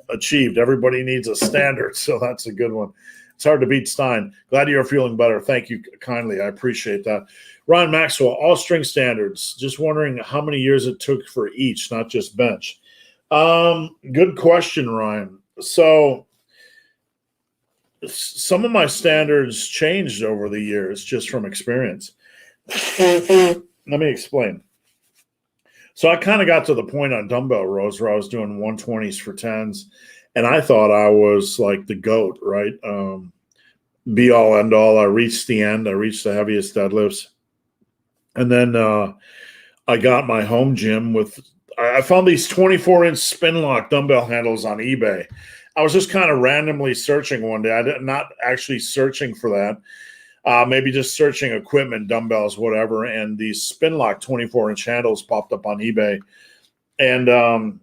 achieved. Everybody needs a standard, so that's a good one. It's hard to beat Stein. Glad you're feeling better. Thank you kindly. I appreciate that. Ryan Maxwell, all string standards. Just wondering how many years it took for each, not just bench. Good question, Ryan. So some of my standards changed over the years just from experience. Let me explain. So I kind of got to the point on dumbbell rows where I was doing 120s for 10s, and I thought I was like the GOAT, right? Be all, end all. I reached the end. I reached the heaviest deadlifts. And then I got my home gym I found these 24-inch spin lock dumbbell handles on eBay. I was just kind of randomly searching one day. I did not actually searching for that. Maybe just searching equipment, dumbbells, whatever. And these spin lock 24-inch handles popped up on eBay. And I'm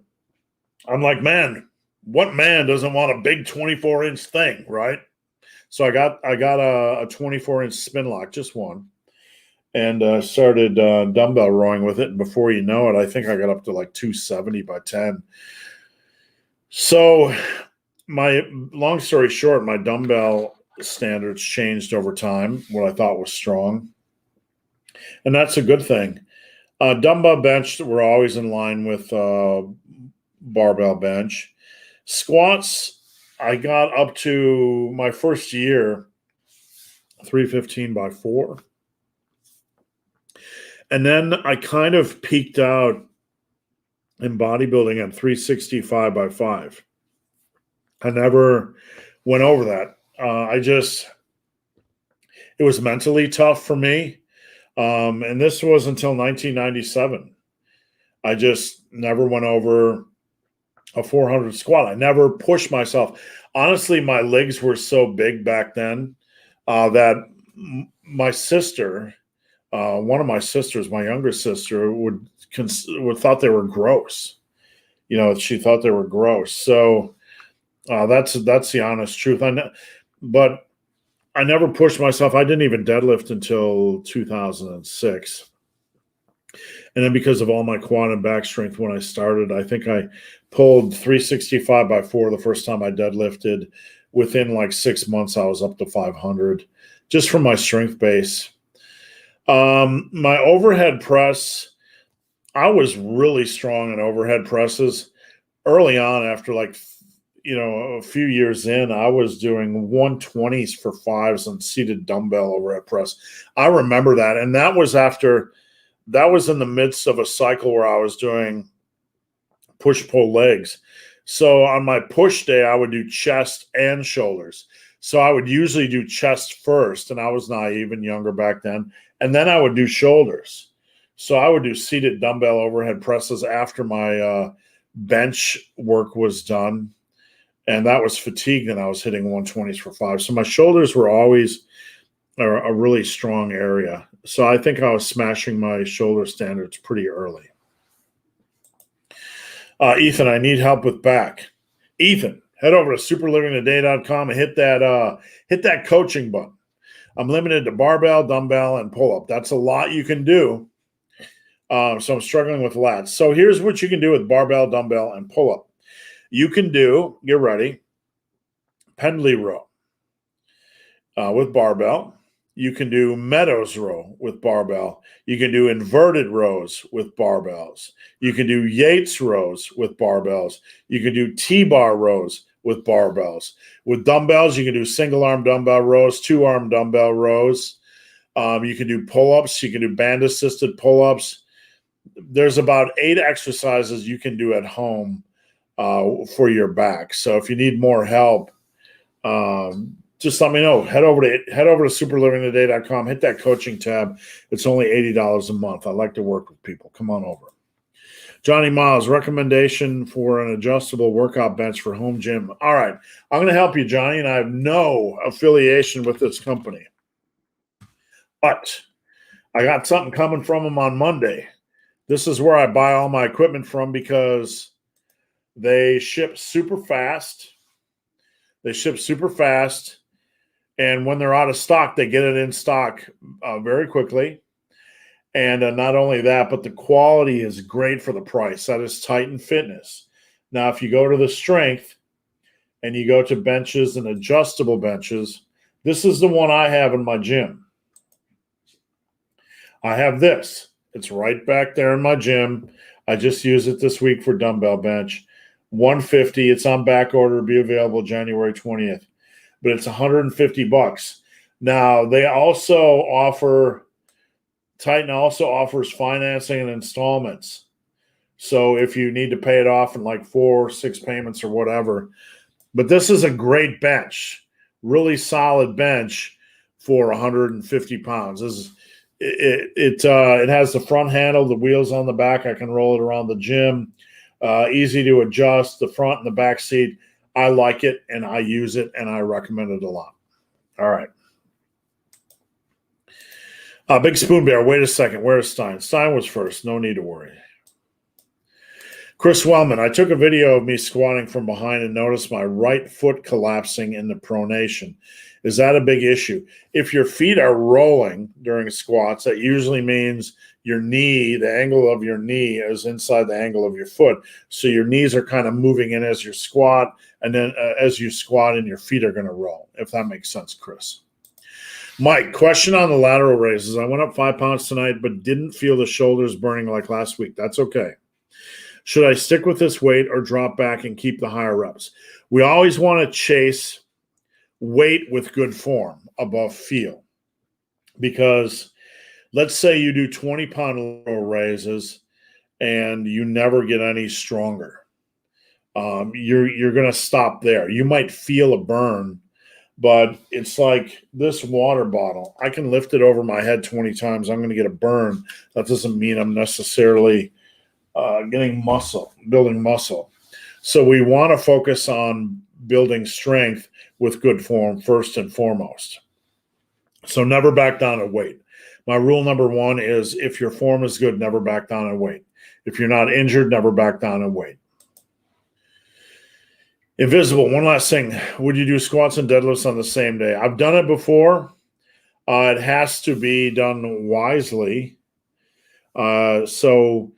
like, man, what man doesn't want a big 24-inch thing, right? So I got a 24-inch spin lock, just one. And started dumbbell rowing with it. And before you know it, I think I got up to like 270 by 10. So long story short, my dumbbell standards changed over time, what I thought was strong. And that's a good thing. Dumbbell bench, we're always in line with barbell bench. Squats, I got up to my first year, 315 by 4. And then I kind of peaked out in bodybuilding at 365 by 5. I never went over that. It was mentally tough for me. And this was until 1997. I just never went over a 400 squat. I never pushed myself. Honestly, my legs were so big back then that my sister, one of my sisters, my younger sister, would thought they were gross. She thought they were gross. So that's the honest truth. But I never pushed myself. I didn't even deadlift until 2006. And then because of all my quad and back strength when I started, I think I pulled 365 by 4 the first time I deadlifted. Within like 6 months, I was up to 500 just from my strength base. My overhead press, I was really strong in overhead presses early on. After a few years in, I was doing 120s for 5s and seated dumbbell overhead press. I remember that. And that was in the midst of a cycle where I was doing push-pull legs. So on my push day, I would do chest and shoulders. So I would usually do chest first, and I was naive and younger back then. And then I would do shoulders. So I would do seated dumbbell overhead presses after my bench work was done. And that was fatigue, and I was hitting 120s for 5. So my shoulders were always or a really strong area. So I think I was smashing my shoulder standards pretty early. Ethan, I need help with back. Ethan, head over to superlivingtoday.com and hit that coaching button. I'm limited to barbell, dumbbell, and pull-up. That's a lot you can do. So I'm struggling with lats. So here's what you can do with barbell, dumbbell, and pull-up. You can do, get ready, Pendley row with barbell. You can do Meadows row with barbell. You can do inverted rows with barbells. You can do Yates rows with barbells. You can do T-bar rows with barbells. With dumbbells, you can do single arm dumbbell rows, 2-arm dumbbell rows. You can do pull-ups. You can do band-assisted pull-ups. There's about 8 exercises you can do at home for your back. So if you need more help, just let me know. Head over to superlivingtoday.com. Hit that coaching tab. It's only $80 a month. I like to work with people. Come on over. Johnny Miles, recommendation for an adjustable workout bench for home gym. All right. I'm going to help you, Johnny, and I have no affiliation with this company. But I got something coming from them on Monday. This is where I buy all my equipment from because they ship super fast. And when they're out of stock, they get it in stock very quickly. And not only that, but the quality is great for the price. That is Titan Fitness. Now, if you go to the strength and you go to benches and adjustable benches, this is the one I have in my gym. I have this. It's right back there in my gym. I just use it this week for dumbbell bench. $150. It's on back order. It'll be available January 20th. But it's $150. Now, Titan also offers financing and installments. So if you need to pay it off in like 4 or 6 payments or whatever. But this is a great bench, really solid bench for 150 pounds. It has the front handle, the wheels on the back. I can roll it around the gym. Easy to adjust, the front and the back seat. I like it, and I use it, and I recommend it a lot. All right. Big Spoon Bear, wait a second. Where's Stein? Stein was first. No need to worry. Chris Wellman, I took a video of me squatting from behind and noticed my right foot collapsing in the pronation. Is that a big issue? If your feet are rolling during squats, that usually means your knee, the angle of your knee is inside the angle of your foot. So your knees are kind of moving in as you squat, and then as you squat and your feet are going to roll, if that makes sense, Chris. Mike, question on the lateral raises. I went up 5 pounds tonight, but didn't feel the shoulders burning like last week. That's okay. Should I stick with this weight or drop back and keep the higher reps? We always want to chase weight with good form above feel, because let's say you do 20-pound lateral raises and you never get any stronger. You're going to stop there. You might feel a burn, but it's like this water bottle. I can lift it over my head 20 times. I'm going to get a burn. That doesn't mean I'm necessarily building muscle. So we want to focus on building strength with good form first and foremost. So never back down at weight. My rule number 1 is if your form is good, never back down at weight. If you're not injured, never back down at weight. Invisible, one last thing. Would you do squats and deadlifts on the same day? I've done it before. It has to be done wisely. So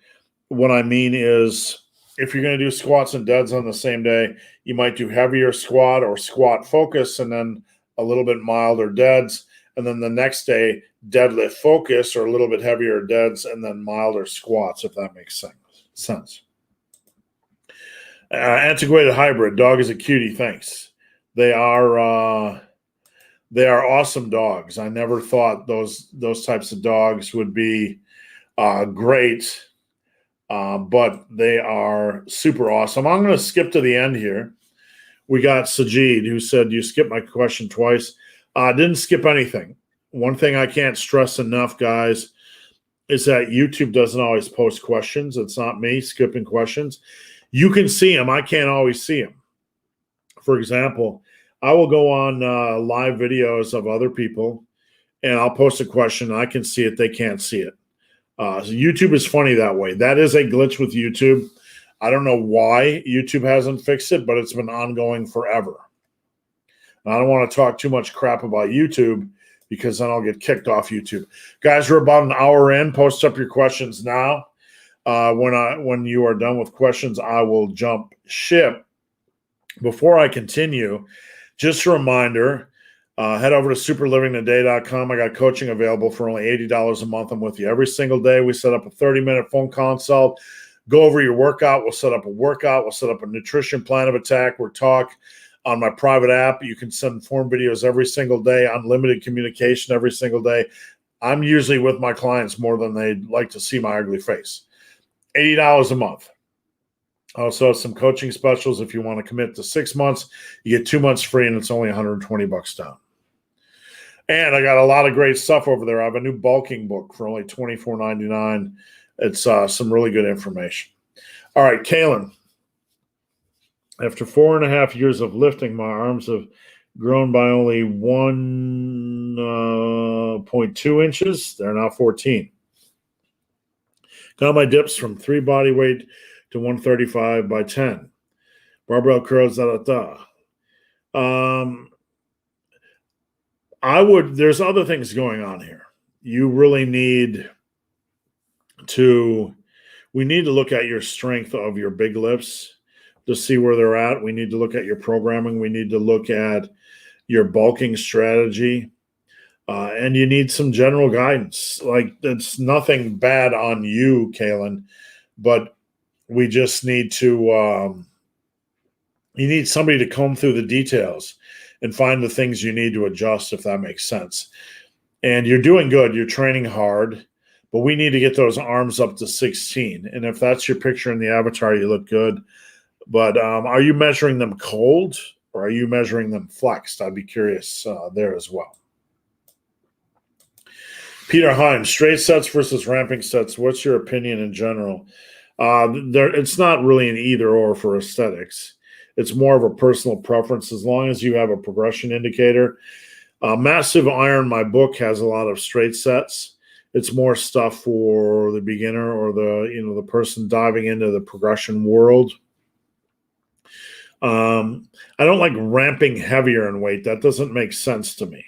what I mean is, if you're going to do squats and deads on the same day, you might do heavier squat or squat focus and then a little bit milder deads. And then the next day, deadlift focus or a little bit heavier deads and then milder squats, if that makes sense. Antiquated hybrid, dog is a cutie, thanks. They are awesome dogs. I never thought those types of dogs would be great. But they are super awesome. I'm going to skip to the end here. We got Sajid, who said, you skipped my question twice. Didn't skip anything. One thing I can't stress enough, guys, is that YouTube doesn't always post questions. It's not me skipping questions. You can see them. I can't always see them. For example, I will go on live videos of other people, and I'll post a question. I can see it. They can't see it. So YouTube is funny that way. That is a glitch with YouTube. I don't know why YouTube hasn't fixed it, but it's been ongoing forever. And I don't want to talk too much crap about YouTube because then I'll get kicked off YouTube. Guys, we're about an hour in. Post up your questions now. When you are done with questions, I will jump ship. Before I continue, just a reminder, head over to superlivingtoday.com. I got coaching available for only $80 a month. I'm with you every single day. We set up a 30-minute phone consult, go over your workout. We'll set up a workout. We'll set up a nutrition plan of attack. We'll talk on my private app. You can send form videos every single day, unlimited communication every single day. I'm usually with my clients more than they'd like to see my ugly face. $80 a month. I also have some coaching specials. If you want to commit to 6 months, you get 2 months free, and it's only $120 down. And I got a lot of great stuff over there. I have a new bulking book for only $24.99. It's some really good information. All right, Kaylin. After 4.5 years of lifting, my arms have grown by only 1.2 inches. They're now 14. Got my dips from 3 body weight to 135 by 10. Barbell curls, there's other things going on here. You really we need to look at your strength of your big lifts to see where they're at. We need to look at your programming. We need to look at your bulking strategy. And you need some general guidance. Like, it's nothing bad on you, Kaylin, but we just need to, you need somebody to comb through the details and find the things you need to adjust, if that makes sense. And you're doing good. You're training hard, but we need to get those arms up to 16. And if that's your picture in the avatar, you look good. But are you measuring them cold or are you measuring them flexed? I'd be curious there as well. Peter Hine, straight sets versus ramping sets. What's your opinion in general? It's not really an either or for aesthetics. It's more of a personal preference as long as you have a progression indicator. Massive Iron, my book, has a lot of straight sets. It's more stuff for the beginner or the person diving into the progression world. I don't like ramping heavier in weight. That doesn't make sense to me.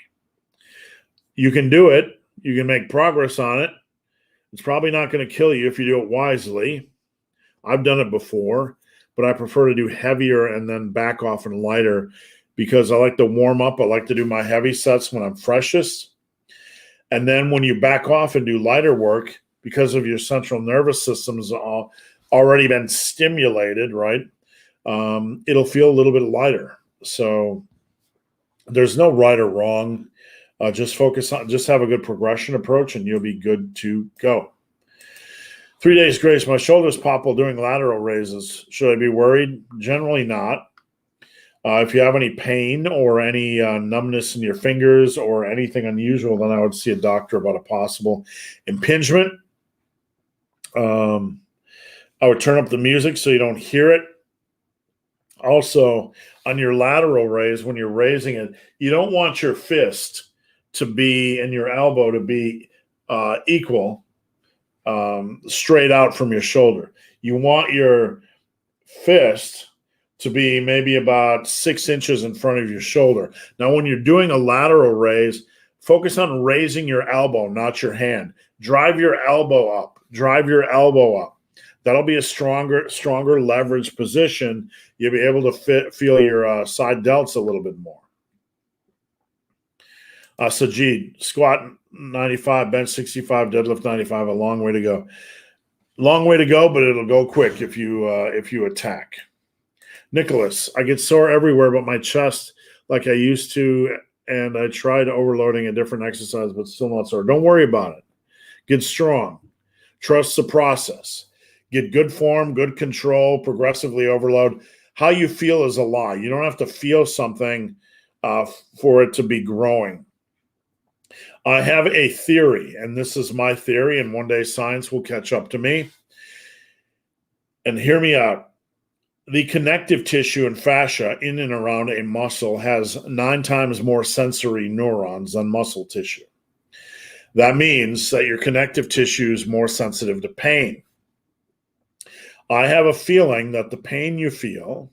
You can do it. You can make progress on it. It's probably not going to kill you if you do it wisely. I've done it before, but I prefer to do heavier and then back off and lighter because I like to warm up. I like to do my heavy sets when I'm freshest. And then when you back off and do lighter work, because of your central nervous system's already been stimulated, right? It'll feel a little bit lighter. So there's no right or wrong. Just have a good progression approach and you'll be good to go. 3 days grace. My shoulders pop while doing lateral raises. Should I be worried? Generally not. If you have any pain or any numbness in your fingers or anything unusual, then I would see a doctor about a possible impingement. I would turn up the music so you don't hear it. Also, on your lateral raise, when you're raising it, you don't want your fist to be and your elbow to be equal straight out from your shoulder. You want your fist to be maybe about 6 inches in front of your shoulder. Now, when you're doing a lateral raise, focus on raising your elbow, not your hand. Drive your elbow up. Drive your elbow up. That'll be a stronger leverage position. You'll be able to feel your side delts a little bit more. Sajid, squat 95, bench 65, deadlift 95. A long way to go. Long way to go, but it'll go quick if you attack. Nicholas, I get sore everywhere but my chest like I used to, and I tried overloading a different exercise, but still not sore. Don't worry about it. Get strong. Trust the process. Get good form, good control, progressively overload. How you feel is a lie. You don't have to feel something for it to be growing. I have a theory, and this is my theory, and one day science will catch up to me. And hear me out. The connective tissue and fascia in and around a muscle has 9 times more sensory neurons than muscle tissue. That means that your connective tissue is more sensitive to pain. I have a feeling that the pain you feel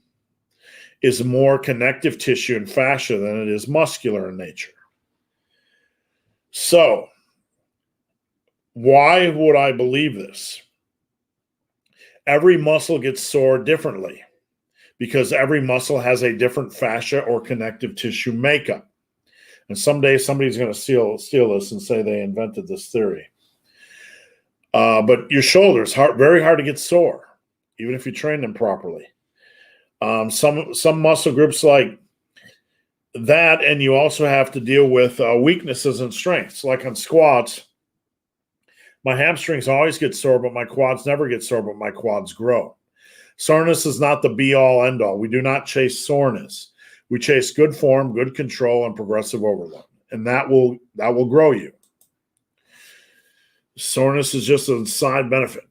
is more connective tissue and fascia than it is muscular in nature. So, why would I believe this? Every muscle gets sore differently because every muscle has a different fascia or connective tissue makeup. And someday somebody's going to steal this and say they invented this theory. But your shoulders, very hard to get sore, even if you train them properly. Some muscle groups like that, and you also have to deal with weaknesses and strengths. Like on squats, my hamstrings always get sore, but my quads never get sore, but my quads grow. Soreness is not the be-all, end-all. We do not chase soreness. We chase good form, good control, and progressive overload, and that will grow you. Soreness is just a side benefit.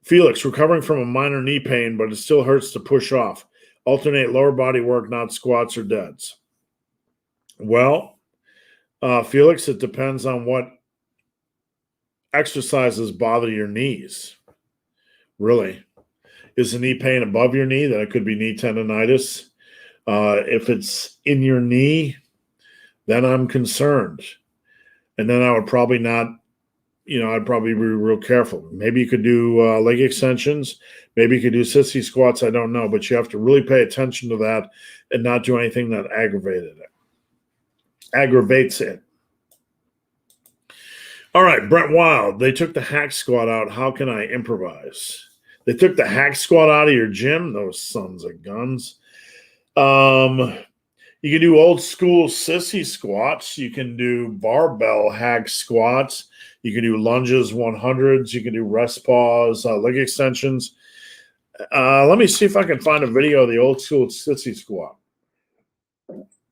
Felix, recovering from a minor knee pain, but it still hurts to push off. Alternate lower body work, not squats or deads. Well, Felix, it depends on what exercises bother your knees. Really. Is the knee pain above your knee? Then it could be knee tendonitis. If it's in your knee, then I'm concerned. And then I would probably not, I'd probably be real careful. Maybe you could do leg extensions. Maybe you could do sissy squats. I don't know. But you have to really pay attention to that and not do anything that aggravates it. All right, Brent Wild. They took the hack squat out. How can I improvise? They took the hack squat out of your gym? Those sons of guns. You can do old school sissy squats. You can do barbell hack squats. You can do lunges, 100s. You can do rest pause, leg extensions. Let me see if I can find a video of the old school sissy squat.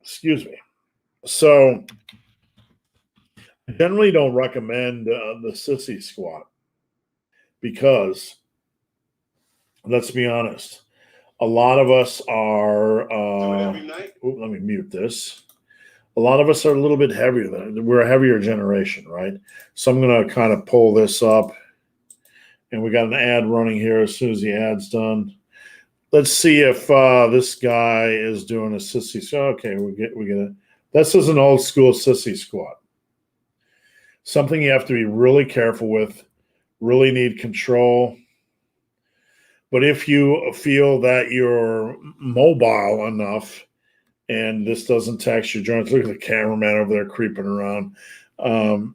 Excuse me. So, I generally don't recommend the sissy squat because, let's be honest, a lot of us are, let me mute this. A lot of us are a little bit heavier we're a heavier generation, right? So I'm going to kind of pull this up, and we got an ad running here as soon as the ad's done. Let's see if this guy is doing a sissy squat. Okay, we get it. This is an old school sissy squat. Something you have to be really careful with, really need control. But if you feel that you're mobile enough and this doesn't tax your joints, look at the cameraman over there creeping around,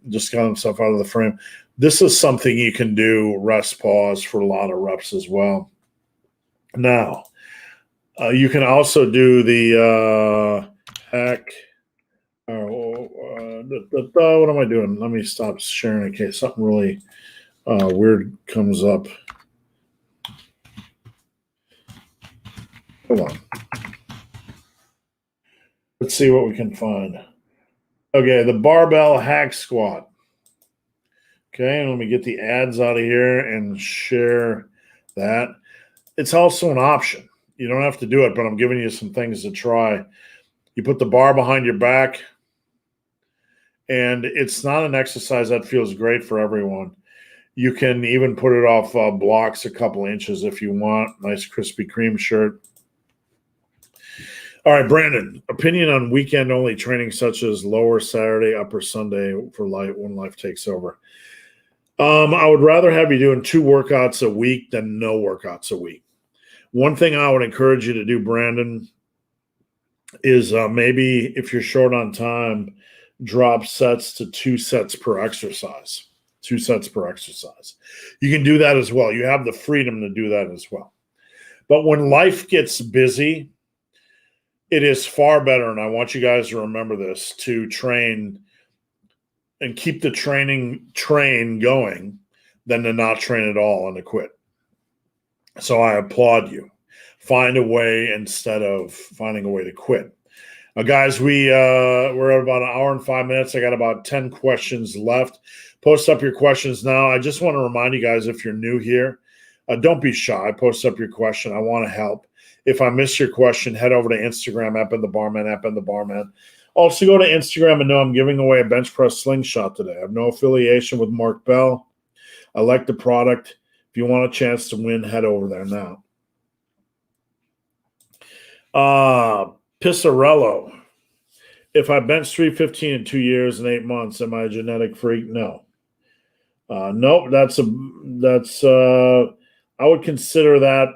just got himself out of the frame. This is something you can do rest pause for a lot of reps as well. Now, you can also do the hack. What am I doing? Let me stop sharing in case something really weird comes up. Hold on. Let's see what we can find. Okay, the barbell hack squat. Okay, let me get the ads out of here and share that. It's also an option. You don't have to do it, but I'm giving you some things to try. You put the bar behind your back, and it's not an exercise that feels great for everyone. You can even put it off blocks a couple inches if you want. Nice Krispy Kreme shirt. All right, Brandon, opinion on weekend-only training such as lower Saturday, upper Sunday for life when life takes over. I would rather have you doing 2 workouts a week than no workouts a week. One thing I would encourage you to do, Brandon, is maybe if you're short on time, drop sets to 2 sets per exercise. 2 sets per exercise. You can do that as well. You have the freedom to do that as well. But when life gets busy, it is far better, and I want you guys to remember this, to train and keep the train going than to not train at all and to quit. So I applaud you. Find a way instead of finding a way to quit. Guys, we're at about 1 hour and 5 minutes. I got about 10 questions left. Post up your questions now. I just want to remind you guys, if you're new here, don't be shy. Post up your question. I want to help. If I miss your question, head over to Instagram, @BenTheBarman, @BenTheBarman. Also, go to Instagram and know I'm giving away a bench press slingshot today. I have no affiliation with Mark Bell. I like the product. If you want a chance to win, head over there now. Pissarello. If I bench 315 in 2 years and 8 months, am I a genetic freak? No. Nope. I would consider that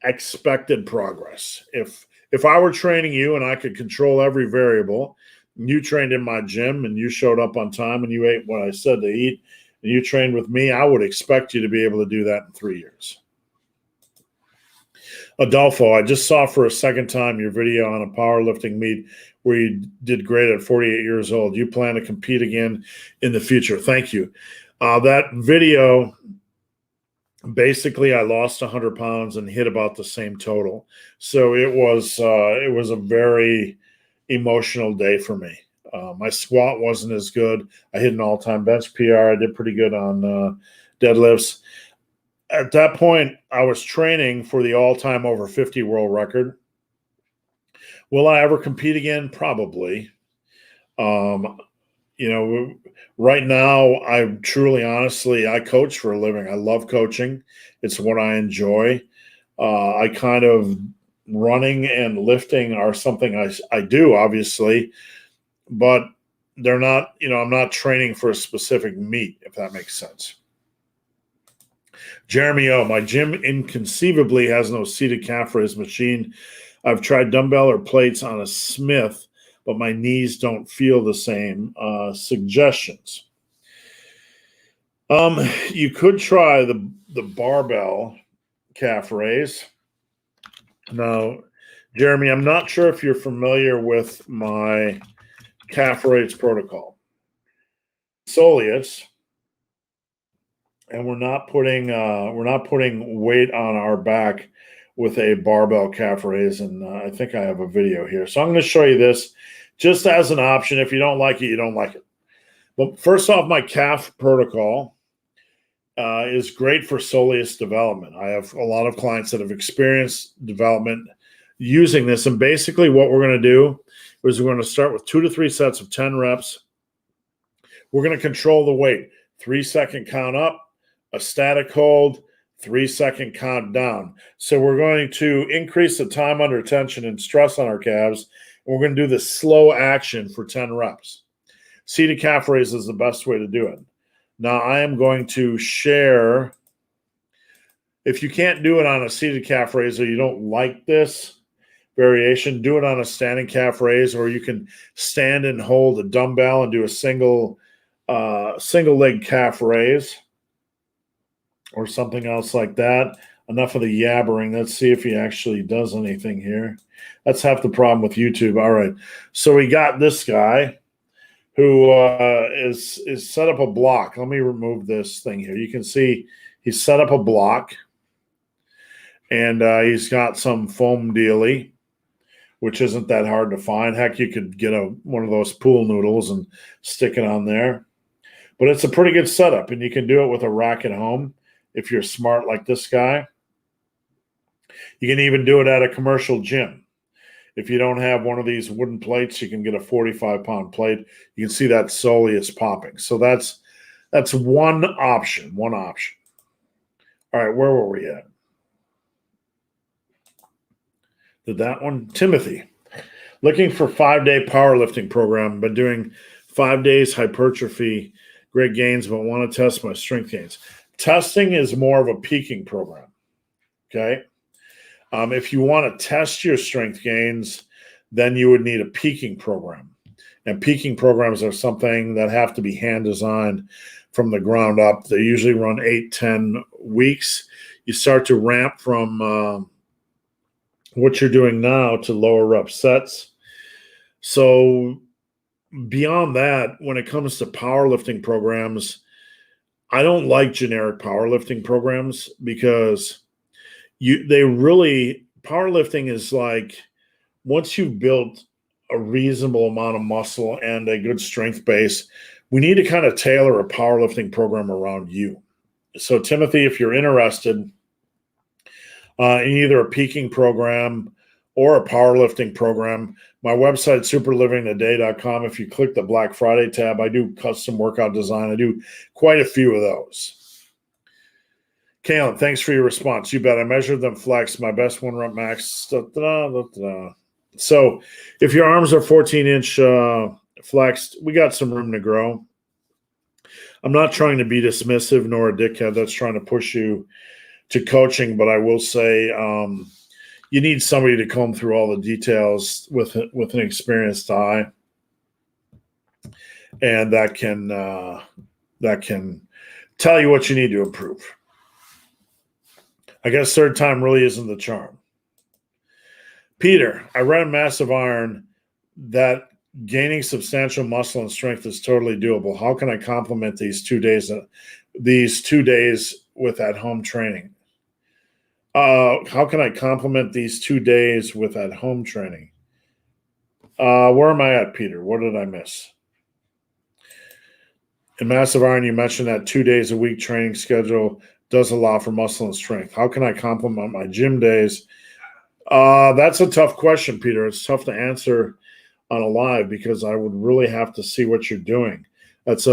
expected progress. If I were training you and I could control every variable, and you trained in my gym and you showed up on time and you ate what I said to eat, and you trained with me, I would expect you to be able to do that in 3 years. Adolfo, I just saw for a second time your video on a powerlifting meet where you did great at 48 years old. You plan to compete again in the future. Thank you. That video, basically, I lost 100 pounds and hit about the same total. So it was a very emotional day for me. My squat wasn't as good. I hit an all-time bench PR. I did pretty good on deadlifts. At that point, I was training for the all-time over 50 world record. Will I ever compete again? Probably. Right now, I coach for a living. I love coaching. It's what I enjoy. I kind of running and lifting are something I do, obviously, but they're not, I'm not training for a specific meet, if that makes sense. Jeremy O, my gym inconceivably has no seated calf raise machine. I've tried dumbbell or plates on a Smith, but my knees don't feel the same. Suggestions. You could try the barbell calf raise. Now, Jeremy, I'm not sure if you're familiar with my calf raise protocol. Soleus, and we're not putting weight on our back with a barbell calf raise, and I think I have a video here. So I'm going to show you this just as an option. If you don't like it, you don't like it. But first off, my calf protocol is great for soleus development. I have a lot of clients that have experienced development using this, and basically what we're going to do is we're going to start with 2 to 3 sets of 10 reps. We're going to control the weight. 3-second count up, a static hold, 3-second count down. So we're going to increase the time under tension and stress on our calves. And we're going to do this slow action for 10 reps. Seated calf raise is the best way to do it. Now I am going to share, if you can't do it on a seated calf raise or you don't like this variation, do it on a standing calf raise, or you can stand and hold a dumbbell and do a single leg calf raise or something else like that. Enough of the yabbering. Let's see if he actually does anything here. That's half the problem with YouTube. All right. So we got this guy who is set up a block. Let me remove this thing here. You can see he's set up a block, and he's got some foam dealy, which isn't that hard to find. Heck, you could get one of those pool noodles and stick it on there. But it's a pretty good setup, and you can do it with a rack at home if you're smart like this guy. You can even do it at a commercial gym. If you don't have one of these wooden plates, you can get a 45-pound plate. You can see that soleus popping. So that's one option. All right, where were we at? Did that one? Timothy. Looking for 5-day powerlifting program. Been doing 5 days hypertrophy, great gains, but want to test my strength gains. Testing is more of a peaking program, okay? If you want to test your strength gains, then you would need a peaking program. And peaking programs are something that have to be hand designed from the ground up. They usually run 8-10 weeks. You start to ramp from what you're doing now to lower rep sets. So beyond that, when it comes to powerlifting programs, I don't like generic powerlifting programs because powerlifting is like, once you've built a reasonable amount of muscle and a good strength base, we need to kind of tailor a powerlifting program around you. So Timothy, if you're interested in either a peaking program or a powerlifting program, my website, superlivingtoday.com, if you click the Black Friday tab, I do custom workout design. I do quite a few of those. Kalen, thanks for your response. You bet. I measured them flex. My best one rep max. Da, da, da, da. So if your arms are 14-inch flexed, we got some room to grow. I'm not trying to be dismissive nor a dickhead that's trying to push you to coaching, but I will say you need somebody to comb through all the details with an experienced eye, and that can tell you what you need to improve. I guess third time really isn't the charm. Peter, I read in Massive Iron that gaining substantial muscle and strength is totally doable. How can I complement these 2 days with at-home training? How can I complement these 2 days with at-home training? Where am I at, Peter? What did I miss? In Massive Iron, you mentioned that 2 days a week training schedule does allow for muscle and strength. How can I complement my gym days? That's a tough question, Peter. It's tough to answer on a live because I would really have to see what you're doing. That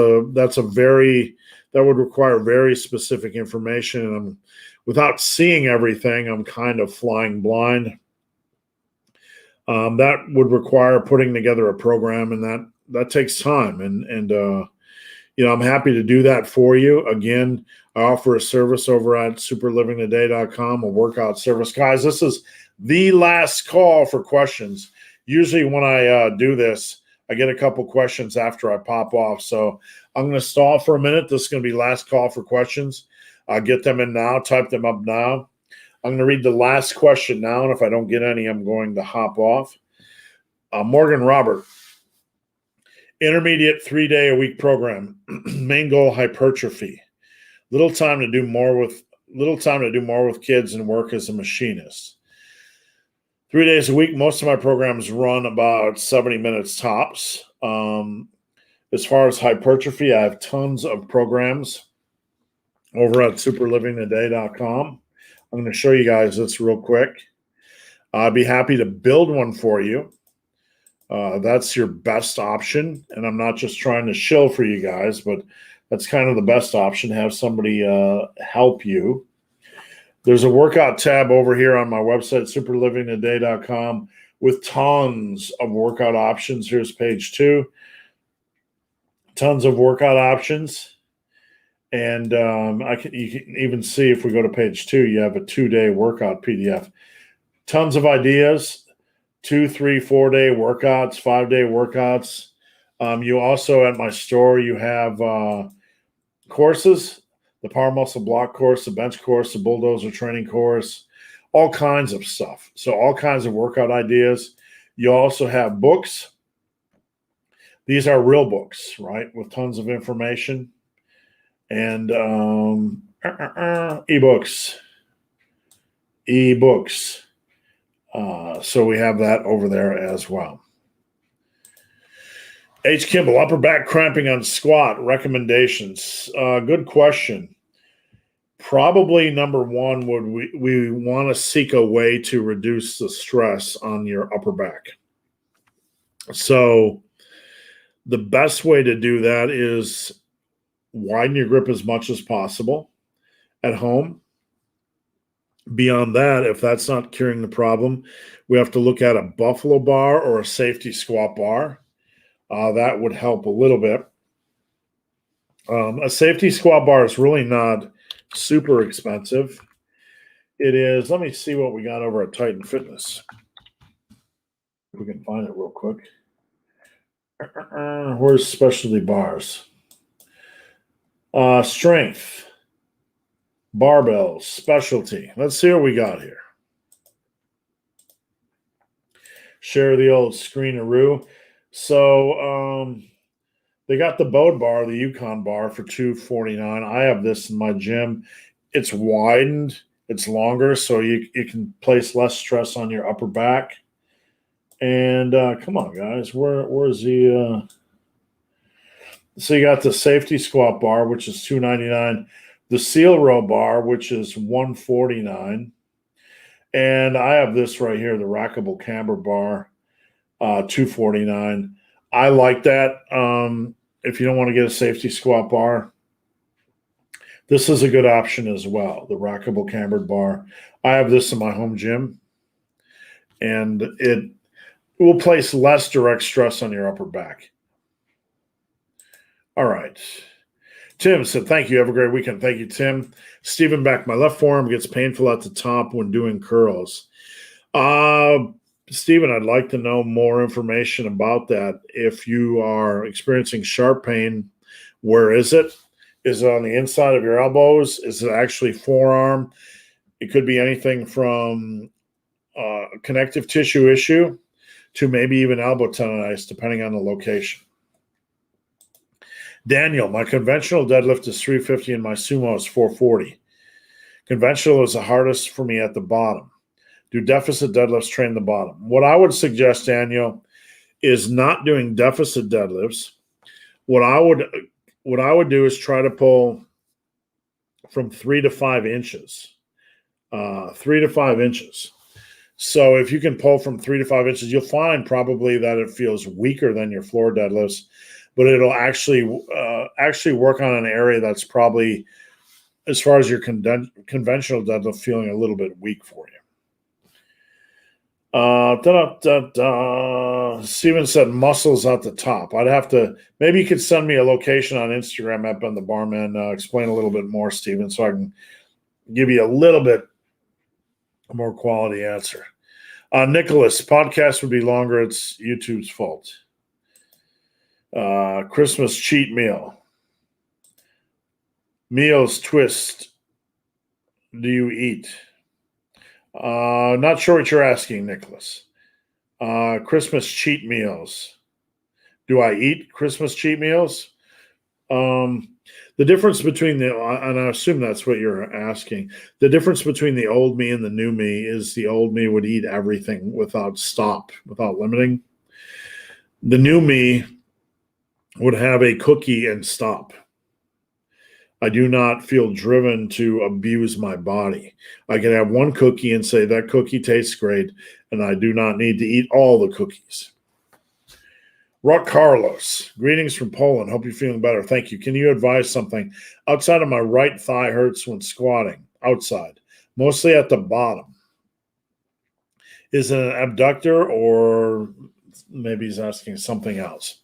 would require very specific information, and without seeing everything, I'm kind of flying blind. That would require putting together a program, and that takes time. And I'm happy to do that for you. Again, I offer a service over at superlivingtoday.com, a workout service. Guys, this is the last call for questions. Usually when I do this, I get a couple questions after I pop off. So I'm going to stall for a minute. This is going to be last call for questions. Get them in now. Type them up now. I'm going to read the last question now, and if I don't get any, I'm going to hop off. Morgan Robert, intermediate 3-day-a-week program. Main goal, hypertrophy. Little time to do more with kids and work as a machinist. 3 days a week. Most of my programs run about 70 minutes tops. As far as hypertrophy, I have tons of programs over at superlivingtoday.com. I'm going to show you guys this real quick. I'd be happy to build one for you. That's your best option. And I'm not just trying to shill for you guys, but that's kind of the best option, have somebody help you. There's a workout tab over here on my website, superlivingtoday.com, with tons of workout options. Here's page 2. Tons of workout options. And you can even see if we go to page 2, you have a 2-day workout PDF. Tons of ideas, 2, 3, 4-day workouts, 5-day workouts. You also, at my store, you have courses. The Power Muscle Block course, the bench course, the bulldozer training course, all kinds of stuff. So all kinds of workout ideas. You also have books. These are real books, right, with tons of information. And ebooks. So we have that over there as well. H. Kimball, upper back cramping on squat, recommendations. Good question. Probably number one, we want to seek a way to reduce the stress on your upper back. So the best way to do that is widen your grip as much as possible at home. Beyond that, if that's not curing the problem, we have to look at a buffalo bar or a safety squat bar. That would help a little bit. A safety squat bar is really not super expensive. It is, let me see what we got over at Titan Fitness. If we can find it real quick. Where's specialty bars? Strength. Barbells. Specialty. Let's see what we got here. Share the old screenaroo. So they got the Bode bar, the Yukon bar for $249. I have this in my gym. It's widened. It's longer, so you can place less stress on your upper back. And come on, guys. Where's the so you got the safety squat bar, which is $299. The seal row bar, which is $149. And I have this right here, the Rackable Camber Bar, $249. I like that. If you don't want to get a safety squat bar, this is a good option as well, the Rackable Cambered Bar. I have this in my home gym, and it will place less direct stress on your upper back. All right. Tim said, thank you. Have a great weekend. Thank you, Tim. Stephen back. My left forearm gets painful at the top when doing curls. Stephen, I'd like to know more information about that. If you are experiencing sharp pain, where is it? Is it on the inside of your elbows? Is it actually forearm? It could be anything from a connective tissue issue to maybe even elbow tendonitis, depending on the location. Daniel, my conventional deadlift is 350 and my sumo is 440. Conventional is the hardest for me at the bottom. Do deficit deadlifts train the bottom? What I would suggest, Daniel, is not doing deficit deadlifts. What I would do is try to pull from 3 to 5 inches. 3 to 5 inches. So if you can pull from 3 to 5 inches, you'll find probably that it feels weaker than your floor deadlifts, but it'll actually work on an area that's probably, as far as your conventional deadlift, feeling a little bit weak for you. Steven said muscles at the top. I'd have to, maybe you could send me a location on Instagram at Ben the Barman. Explain a little bit more, Steven, so I can give you a little bit more quality answer. Nicholas, podcast would be longer. It's YouTube's fault. Christmas cheat meal. Meals twist do you eat? Not sure what you're asking, Nicholas. Christmas cheat meals. Do I eat Christmas cheat meals? The difference between and I assume that's what you're asking. The difference between the old me and the new me is the old me would eat everything without limiting. The new me would have a cookie and stop. I do not feel driven to abuse my body. I can have one cookie and say that cookie tastes great, and I do not need to eat all the cookies. Rock Carlos, greetings from Poland. Hope you're feeling better. Thank you. Can you advise something? Outside of my right thigh hurts when squatting. Outside, mostly at the bottom. Is it an abductor, or maybe he's asking something else?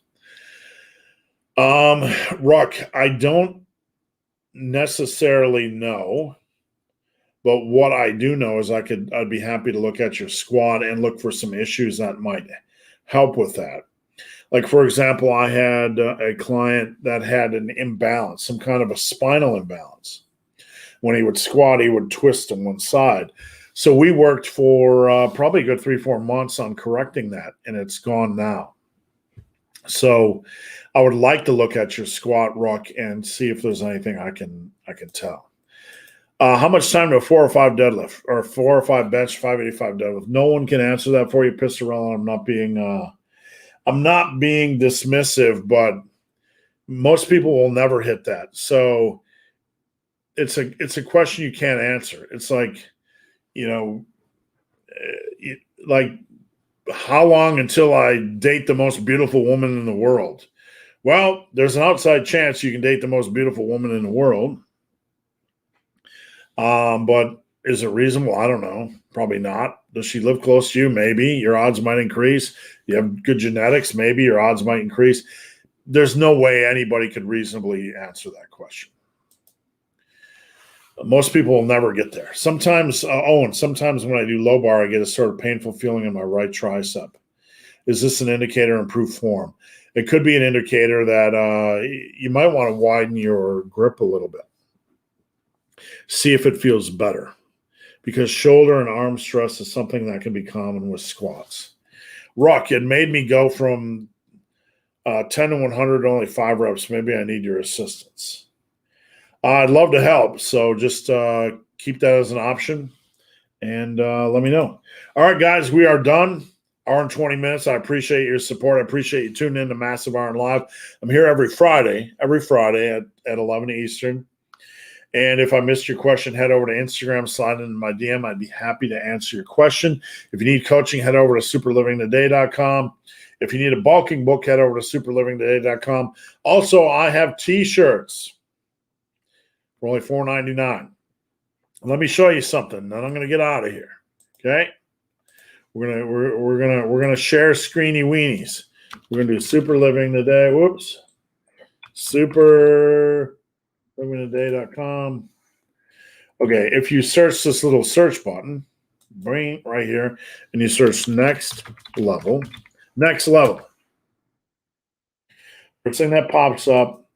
Rock, I don't necessarily know, but what I do know is I'd be happy to look at your squat and look for some issues that might help with that. Like, for example, I had a client that had an imbalance, some kind of a spinal imbalance. When he would squat, he would twist on one side. So we worked for probably a good 3-4 months on correcting that, and it's gone now. So I would like to look at your squat, Rock, and see if there's anything I can tell. How much time to a 4 or 5 deadlift, or 4 or 5 bench, 585 deadlift? No one can answer that for you, Pisarella. I'm not being dismissive, but most people will never hit that. So it's a question you can't answer. It's like, like, how long until I date the most beautiful woman in the world? Well, there's an outside chance you can date the most beautiful woman in the world. But is it reasonable? I don't know. Probably not. Does she live close to you? Maybe. Your odds might increase. You have good genetics. Maybe your odds might increase. There's no way anybody could reasonably answer that question. Most people will never get there. Sometimes, sometimes when I do low bar, I get a sort of painful feeling in my right tricep. Is this an indicator of improved form? It could be an indicator that you might want to widen your grip a little bit. See if it feels better. Because shoulder and arm stress is something that can be common with squats. Rock, it made me go from 10 to 100 to only 5 reps. Maybe I need your assistance. I'd love to help, so just keep that as an option and let me know. All right, guys, we are done. Hour and 20 minutes. I appreciate your support. I appreciate you tuning in to Massive Iron Live. I'm here every Friday at 11 Eastern. And if I missed your question, head over to Instagram, slide into my DM. I'd be happy to answer your question. If you need coaching, head over to superlivingtoday.com. If you need a bulking book, head over to superlivingtoday.com. Also, I have t-shirts for only $4.99. Let me show you something. Then I'm going to get out of here. Okay? We're gonna share Screeny Weenies. We're gonna do Super Living Today. Whoops. Superlivingtoday.com. Okay, if you search this little search button, bring right here, and you search next level. First thing that pops up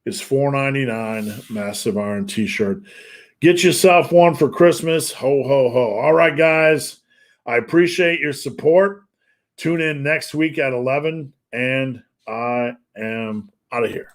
is $4.99 Massive Iron T-shirt. Get yourself one for Christmas. Ho, ho, ho. All right, guys. I appreciate your support. Tune in next week at 11, and I am out of here.